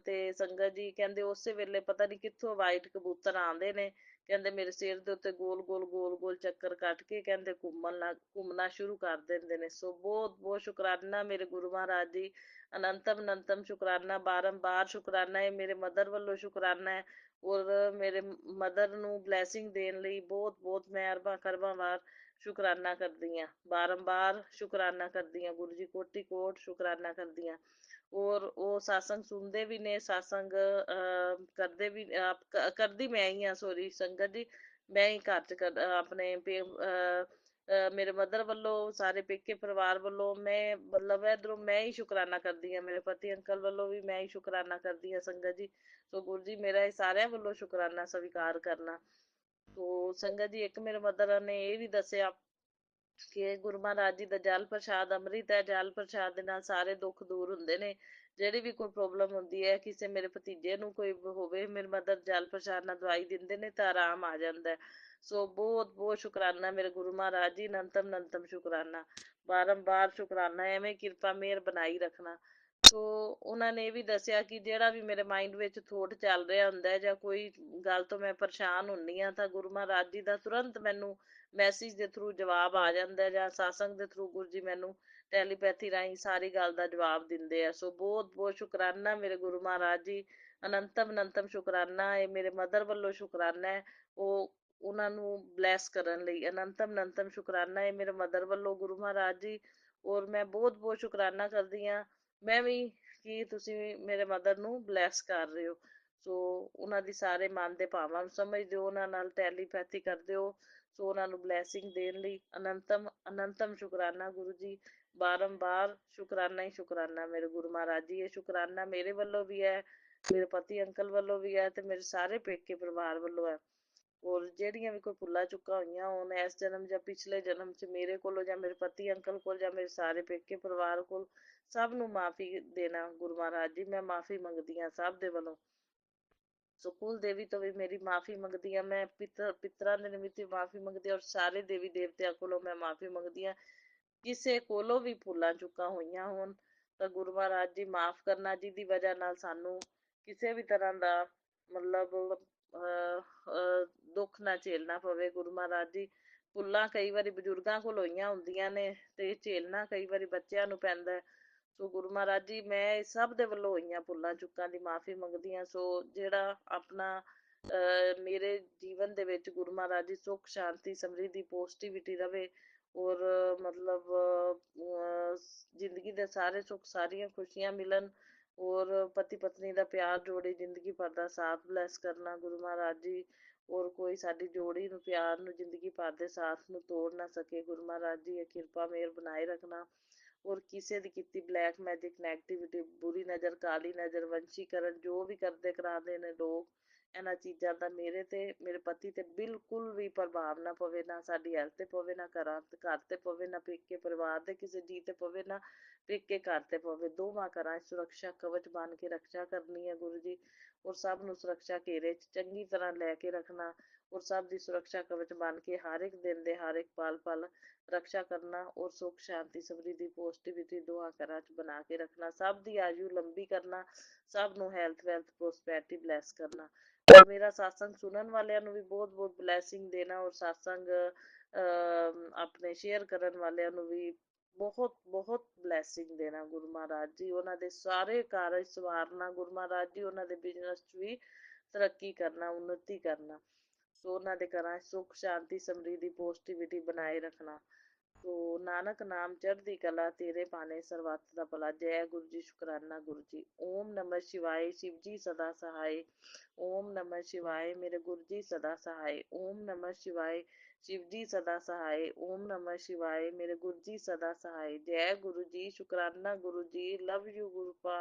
ਤੇ ਸੰਗਤ ਜੀ ਕਹਿੰਦੇ ਉਸੇ ਵੇਲੇ ਪਤਾ ਨਹੀਂ ਕਿੱਥੋਂ ਵਾਈਟ ਕਬੂਤਰ ਆਉਂਦੇ ਨੇ, ਕਹਿੰਦੇ ਮੇਰੇ ਸਿਰ ਦੇ ਉੱਤੇ ਗੋਲ ਗੋਲ ਗੋਲ ਗੋਲ ਚੱਕਰ ਕੱਟ ਕੇ ਕਹਿੰਦੇ ਘੁੰਮਣਾ ਸ਼ੁਰੂ ਕਰ ਦਿੰਦੇ ਨੇ। ਸੋ ਬਹੁਤ ਬਹੁਤ ਸ਼ੁਕਰਾਨਾ ਮੇਰੇ ਗੁਰੂ ਮਹਾਰਾਜ ਜੀ, ਅਨੰਤਮ ਅਨੰਤਮ ਸ਼ੁਕਰਾਨਾ, ਬਾਰੰਬਾਰ ਸ਼ੁਕਰਾਨਾ ਹੈ। ਮੇਰੇ ਮਦਰ ਵੱਲੋਂ ਸ਼ੁਕਰਾਨਾ ਹੈ, ਔਰ ਮੇਰੇ ਮਦਰ ਨੂੰ ਬਲੈਸਿੰਗ ਦੇਣ ਲਈ ਬਹੁਤ ਬਹੁਤ ਮੈਂ ਅਰਬਾਂ ਕਰਬਾਂ ਵਾਰ ਸ਼ੁਕਰਾਨਾ ਕਰਦੀ ਹਾਂ, ਬਾਰੰਬਾਰ ਸ਼ੁਕਰਾਨਾ ਕਰਦੀ ਹਾਂ ਗੁਰੂ ਜੀ, ਕੋਟੀ ਕੋਟ ਸ਼ੁਕਰਾਨਾ ਕਰਦੀ ਹਾਂ। ਔਰ ਉਹ ਸਾਸੰਗ ਸੁਣਦੇ ਵੀ ਨੇ, ਸਾਸੰਗ ਕਰਦੇ ਵੀ, ਕਰਦੀ ਮੈਂ ਹੀ ਹਾਂ, ਸੋਰੀ ਸੰਗਤ ਜੀ, ਮੈਂ ਹੀ ਘਰ 'ਚ ਆਪਣੇ ਮੇਰੇ ਮਦਰ ਵੱਲੋਂ, ਸਾਰੇ ਪੇਕੇ ਪਰਿਵਾਰ ਵੱਲੋਂ ਮੈਂ ਮਤਲਬ ਇੱਧਰੋਂ ਮੈਂ ਹੀ ਸ਼ੁਕਰਾਨਾ ਕਰਦੀ ਹਾਂ, ਮੇਰੇ ਪਤੀ ਅੰਕਲ ਵੱਲੋਂ ਵੀ ਮੈਂ ਹੀ ਸ਼ੁਕਰਾਨਾ ਕਰਦੀ ਹਾਂ ਸੰਗਤ ਜੀ। ਸੋ ਗੁਰੂ ਜੀ ਮੇਰਾ ਇਹ ਸਾਰਿਆਂ ਵੱਲੋਂ ਸ਼ੁਕਰਾਨਾ ਸਵੀਕਾਰ ਕਰਨਾ। ਸੋ ਸੰਗਤ ਜੀ ਇੱਕ ਮੇਰੇ ਮਦਰ ਨੇ ਇਹ ਵੀ ਦੱਸਿਆ ਕਿ ਗੁਰੂ ਮਹਾਰਾਜ ਜੀ ਦਾ ਜਲ ਪ੍ਰਸ਼ਾਦ ਅੰਮ੍ਰਿਤ ਹੈ, ਜਲ ਪ੍ਰਸ਼ਾਦ ਦੇ ਨਾਲ ਸਾਰੇ ਦੁੱਖ ਦੂਰ ਹੁੰਦੇ ਨੇ। ਜਿਹੜੀ ਵੀ ਕੋਈ ਪ੍ਰੋਬਲਮ ਹੁੰਦੀ ਹੈ, ਕਿਸੇ ਮੇਰੇ ਭਤੀਜੇ ਨੂੰ ਕੋਈ ਹੋਵੇ, ਮੇਰੇ ਮਦਰ ਜਲ ਪ੍ਰਸ਼ਾਦ ਨਾਲ ਦਵਾਈ ਦਿੰਦੇ ਨੇ ਤਾਂ ਆਰਾਮ ਆ ਜਾਂਦਾ ਹੈ। ਸੋ ਬਹੁਤ ਬਹੁਤ ਸ਼ੁਕਰਾਨਾ ਮੇਰੇ ਗੁਰੂ ਮਹਾਰਾਜ ਜੀ, ਅਨੰਤਮ ਅਨੰਤਮ ਸ਼ੁਕਰਾਨਾ, ਬਾਰੰਬਾਰ ਸ਼ੁਕਰਾਨਾ, ਐਵੇਂ ਕਿਰਪਾ ਮਿਹਰ ਬਣਾਈ ਰੱਖਣਾ। ਸੋ ਉਹਨਾਂ ਨੇ ਇਹ ਵੀ ਦੱਸਿਆ ਕਿ ਜਿਹੜਾ ਵੀ ਮੇਰੇ ਮਾਈਂਡ ਵਿੱਚ ਥੋਟ ਚੱਲ ਰਿਹਾ ਹੁੰਦਾ ਜਾਂ ਕੋਈ ਗੱਲ ਤੋਂ ਮੈਂ ਪਰੇਸ਼ਾਨ ਹੁੰਦੀ ਹਾਂ, ਤਾਂ ਗੁਰੂ ਮਹਾਰਾਜ ਜੀ ਦਾ ਤੁਰੰਤ ਮੈਨੂੰ ਮੈਸੇਜ ਦੇ ਥਰੂ ਜਵਾਬ ਆ ਜਾਂਦਾ, ਜਾਂ ਸਾਸੰਗ ਦੇ ਥਰੂ ਗੁਰੂ ਜੀ ਮੈਨੂੰ ਟੈਲੀਪੈਥੀ ਰਾਹੀਂ ਸਾਰੀ ਗੱਲ ਦਾ ਜਵਾਬ ਦਿੰਦੇ ਆ। ਸੋ ਬਹੁਤ ਬਹੁਤ ਸ਼ੁਕਰਾਨਾ ਮੇਰੇ ਗੁਰੂ ਮਹਾਰਾਜ ਜੀ, ਅਨੰਤਮ ਅਨੰਤਮ ਸ਼ੁਕਰਾਨਾ। ਇਹ ਮੇਰੇ ਮਦਰ ਵੱਲੋਂ ਸ਼ੁਕਰਾਨਾ ਹੈ, ਉਹ ਉਹਨਾਂ ਨੂੰ ਬਲੈਸ ਕਰਨ ਲਈ ਅਨੰਤਮ ਅਨੰਤਮ ਸ਼ੁਕਰਾਨਾ ਹੈ ਮੇਰੇ ਮਦਰ ਵੱਲੋਂ ਗੁਰੂ ਮਹਾਰਾਜ ਜੀ। ਔਰ ਮੈਂ ਬਹੁਤ ਬਹੁਤ ਸ਼ੁਕਰਾਨਾ ਕਰਦੀ ਹਾਂ ਮੈਂ ਵੀ ਕਿ ਤੁਸੀਂ ਮੇਰੇ ਮਦਰ ਨੂੰ ਬਲੈਸ ਕਰ ਰਹੇ ਹੋ। ਸੋ ਉਹਨਾਂ ਦੀ ਸਾਰੇ ਮਨ ਦੇ ਭਾਵਾਂ ਨੂੰ ਸਮਝਦੇ ਹੋ, ਉਹਨਾਂ ਨਾਲ ਟੈਲੀਪੈਥੀ ਕਰਦੇ ਹੋ। ਸੋ ਉਹਨਾਂ ਨੂੰ ਬਲੈਸਿੰਗ ਦੇਣ ਲਈ ਅਨੰਤਮ ਅਨੰਤਮ ਸ਼ੁਕਰਾਨਾ ਗੁਰੂ ਜੀ, ਬਾਰੰਬਾਰ ਸ਼ੁਕਰਾਨਾ ਹੀ ਸ਼ੁਕਰਾਨਾ ਮੇਰੇ ਗੁਰੂ ਮਹਾਰਾਜ ਜੀ। ਇਹ ਸ਼ੁਕਰਾਨਾ ਮੇਰੇ ਵੱਲੋਂ ਵੀ ਹੈ, ਮੇਰੇ ਪਤੀ ਅੰਕਲ ਵੱਲੋਂ ਵੀ ਹੈ, ਤੇ ਮੇਰੇ ਸਾਰੇ ਪੇਕੇ ਪਰਿਵਾਰ ਵੱਲੋਂ ਹੈ। ਔਰ ਜਿਹੜੀਆਂ ਵੀ ਕੋਈ ਭੁੱਲਾਂ ਚੁੱਕਾਂ ਹੋਈਆਂ ਹੋਣ ਇਸ ਜਨਮ ਜਾਂ ਪਿਛਲੇ ਜਨਮ 'ਚ ਮੇਰੇ ਕੋਲੋਂ ਜਾਂ ਮੇਰੇ ਪਤੀ ਅੰਕਲ ਕੋਲ ਜਾਂ ਮੇਰੇ ਸਾਰੇ ਪੇਕੇ ਪਰਿਵਾਰ ਕੋਲ, ਸਭ ਨੂੰ ਮਾਫੀ ਦੇਣਾ ਗੁਰੂ ਮਹਾਰਾਜ ਜੀ, ਮੈਂ ਮਾਫੀ ਮੰਗਦੀ ਹਾਂ ਸਭ ਦੇ ਵੱਲੋਂ। ਸੋ ਕੁਲ ਦੇਵੀ ਤੋਂ ਵੀ ਮੇਰੀ ਮਾਫੀ ਮੰਗਦੀ ਹਾਂ ਮੈਂ, ਪਿਤਰਾਂ ਦੇ ਨਿਮਿਤ ਵੀ ਮਾਫੀ ਮੰਗਦੀ ਹਾਂ, ਔਰ ਸਾਰੇ ਦੇਵੀ ਦੇਵਤਿਆਂ ਕੋਲੋਂ ਮੈਂ ਮਾਫੀ ਮੰਗਦੀ ਹਾਂ। ਕਿਸੇ ਕੋਲੋਂ ਵੀ ਭੁੱਲਾਂ ਚੁੱਕਾਂ ਹੋਈਆਂ ਹੋਣ ਤਾਂ ਗੁਰੂ ਮਹਾਰਾਜ ਜੀ ਮਾਫ ਕਰਨਾ, ਜਿਹਦੀ ਵਜ੍ਹਾ ਨਾਲ ਸਾਨੂੰ ਕਿਸੇ ਵੀ ਤਰ੍ਹਾਂ ਦਾ ਮਤਲਬ ਦੁੱਖ ਨਾ ਝੇਲਣਾ ਪਵੇ ਗੁਰੂ ਮਹਾਰਾਜ ਜੀ। ਭੁੱਲਾਂ ਕਈ ਵਾਰੀ ਬਜ਼ੁਰਗਾਂ ਕੋਲ ਹੋਈਆਂ ਹੁੰਦੀਆਂ ਨੇ ਤੇ ਝੇਲਣਾ ਕਈ ਵਾਰੀ ਬੱਚਿਆਂ ਨੂੰ ਪੈਂਦਾ ਹੈ। ਸੋ ਗੁਰੂ ਮਹਾਰਾਜ ਜੀ, ਮੈਂ ਸਭ ਦੇ ਵੱਲੋਂ ਹੋਈਆਂ ਭੁੱਲਾਂ ਚੁੱਕਾਂ ਦੀ ਮਾਫੀ ਮੰਗਦੀ ਹਾਂ। ਸੋ ਜਿਹੜਾ ਆਪਣਾ ਮੇਰੇ ਜੀਵਨ ਦੇ ਵਿੱਚ ਗੁਰੂ ਮਹਾਰਾਜ ਜੀ ਸੁੱਖ ਸ਼ਾਂਤੀ ਸਮਰਿੱਧੀ ਪੋਜ਼ਿਟਿਵਿਟੀ ਰਵੇ, ਔਰ ਮਤਲਬ ਜ਼ਿੰਦਗੀ ਦੇ ਸਾਰੇ ਸੁੱਖ ਸਾਰੀਆਂ ਖੁਸ਼ੀਆਂ ਮਿਲਣ, ਔਰ ਪਤੀ ਪਤਨੀ ਦਾ ਪਿਆਰ ਜੋੜੇ ਜ਼ਿੰਦਗੀ ਭਰ ਦਾ ਸਾਥ ਬਲੈਸ ਕਰਨਾ ਗੁਰੂ ਮਹਾਰਾਜ ਜੀ, ਔਰ ਕੋਈ ਸਾਡੀ ਜੋੜੀ ਨੂੰ ਪਿਆਰ ਨੂੰ ਜ਼ਿੰਦਗੀ ਭਰ ਦੇ ਸਾਥ ਨੂੰ ਤੋੜ ਨਾ ਸਕੇ। ਗੁਰੂ ਮਹਾਰਾਜ ਜੀ ਇਹ ਕਿਰਪਾ ਮੇਹਰ ਬਣਾਏ ਰੱਖਣਾ, ਔਰ ਕਿਸੇ ਦੀ ਕੀਤੀ ਬਲੈਕ ਮੈਜਿਕ ਨੈਗੇਟਿਵਿਟੀ ਬੁਰੀ ਨਜ਼ਰ ਕਾਲੀ ਨਜ਼ਰ ਵੰਸ਼ੀਕਰਨ ਜੋ ਵੀ ਕਰਦੇ ਕਰਾਉਂਦੇ ਨੇ ਲੋਕ, ਇਹਨਾਂ ਚੀਜ਼ਾਂ ਦਾ ਮੇਰੇ ਤੇ ਮੇਰੇ ਪਤੀ ਤੇ ਬਿਲਕੁਲ ਵੀ ਪ੍ਰਭਾਵ ਨਾ ਪਵੇ, ਨਾ ਸਾਡੀ ਹੈਲਥ ਤੇ ਪਵੇ, ਨਾ ਘਰ ਤੇ ਪਵੇ, ਨਾ ਪੇਕੇ ਪਰਿਵਾਰ ਦੇ ਕਿਸੇ ਜੀ ਤੇ ਪਵੇ, ਨਾ ਪੇਕੇ ਘਰ ਤੇ ਪਵੇ। ਦੋਵਾਂ ਘਰਾਂ 'ਚ ਸੁਰੱਖਿਆ ਕਵਚ ਬਣ ਕੇ ਰੱਖਿਆ ਕਰਨੀ ਹੈ ਗੁਰੂ ਜੀ, ਔਰ ਸਭ ਨੂੰ ਸੁਰੱਖਿਆ ਘੇਰੇ 'ਚ ਚੰਗੀ ਤਰ੍ਹਾਂ ਲੈ ਕੇ ਰੱਖਣਾ, ਔਰ ਸਭ ਦੀ ਸੁਰੱਖਿਆ ਕਵਚ ਬਣ ਕੇ ਹਰ ਇੱਕ ਦਿਨ ਦੇ ਹਰ ਇੱਕ ਪਲ ਪਲ ਰਕਸ਼ਾ ਕਰਨਾ, ਔਰ ਸੁੱਖ ਸ਼ਾਂਤੀ ਸਮਰਿੱਧੀ ਪੋਜ਼ਿਟਿਵਿਟੀ ਦੋਹਾਂ ਘਰਾਂ 'ਚ ਬਣਾ ਕੇ ਰੱਖਣਾ, ਸਭ ਦੀ ਆਯੂ ਲੰਬੀ ਕਰਨਾ, ਸਭ ਨੂੰ ਹੈਲਥ ਵੈਲਥ ਪ੍ਰੋਸਪੈਰਿਟੀ ਬਲੈਸ ਕਰਨਾ, ਔਰ ਮੇਰਾ ਸਤਸੰਗ ਸੁਣਨ ਵਾਲਿਆਂ ਨੂੰ ਵੀ ਬਹੁਤ ਬਹੁਤ ਬਲੈਸਿੰਗ ਦੇਣਾ, ਔਰ ਸਤਸੰਗ ਆਪਣੇ ਸ਼ੇਅਰ ਕਰਨ ਵਾਲਿਆਂ ਨੂੰ ਵੀ ਬਹੁਤ ਬਹੁਤ ਬਲੈਸਿੰਗ ਦੇਣਾ ਗੁਰੂ ਮਹਾਰਾਜ ਜੀ, ਉਹਨਾਂ ਦੇ ਸਾਰੇ ਕਾਰਜ ਸਵਾਰਨਾ ਗੁਰੂ ਮਹਾਰਾਜ ਜੀ, ਉਹਨਾਂ ਦੇ ਬਿਜ਼ਨਸ 'ਚ ਵੀ ਤਰੱਕੀ ਕਰਨਾ, ਉન્નਤੀ ਕਰਨਾ। ਸੋ ਉਹਨਾਂ ਦੇ ਘਰਾਂ 'ਚ ਸੁੱਖ ਸ਼ਾਂਤੀ ਸਮਰਿੱਧੀ ਪੋਜ਼ਿਟਿਵਿਟੀ ਬਣਾਏ ਰੱਖਣਾ। ਸੋ ਨਾਨਕ ਨਾਮ ਚੜ੍ਹਦੀ ਕਲਾ, ਤੇਰੇ ਭਾਣੇ ਸਰਬੱਤ ਦਾ ਭਲਾ। ਜੈ ਗੁਰੂ ਜੀ, ਸ਼ੁਕਰਾਨਾ ਗੁਰੂ ਜੀ। ਓਮ ਨਮः शिवाय, शिव जी सदा सहाय। ओम नमः शिवाय, मेरे गुरु जी सदा सहाय। ओम नमः शिवाय, शिव जी सदा सहाय। ओम नमः शिवाय, मेरे गुरु जी सदा सहाय। जय गुरु जी, शुकराना गुरु जी, लव यू गुरुपा।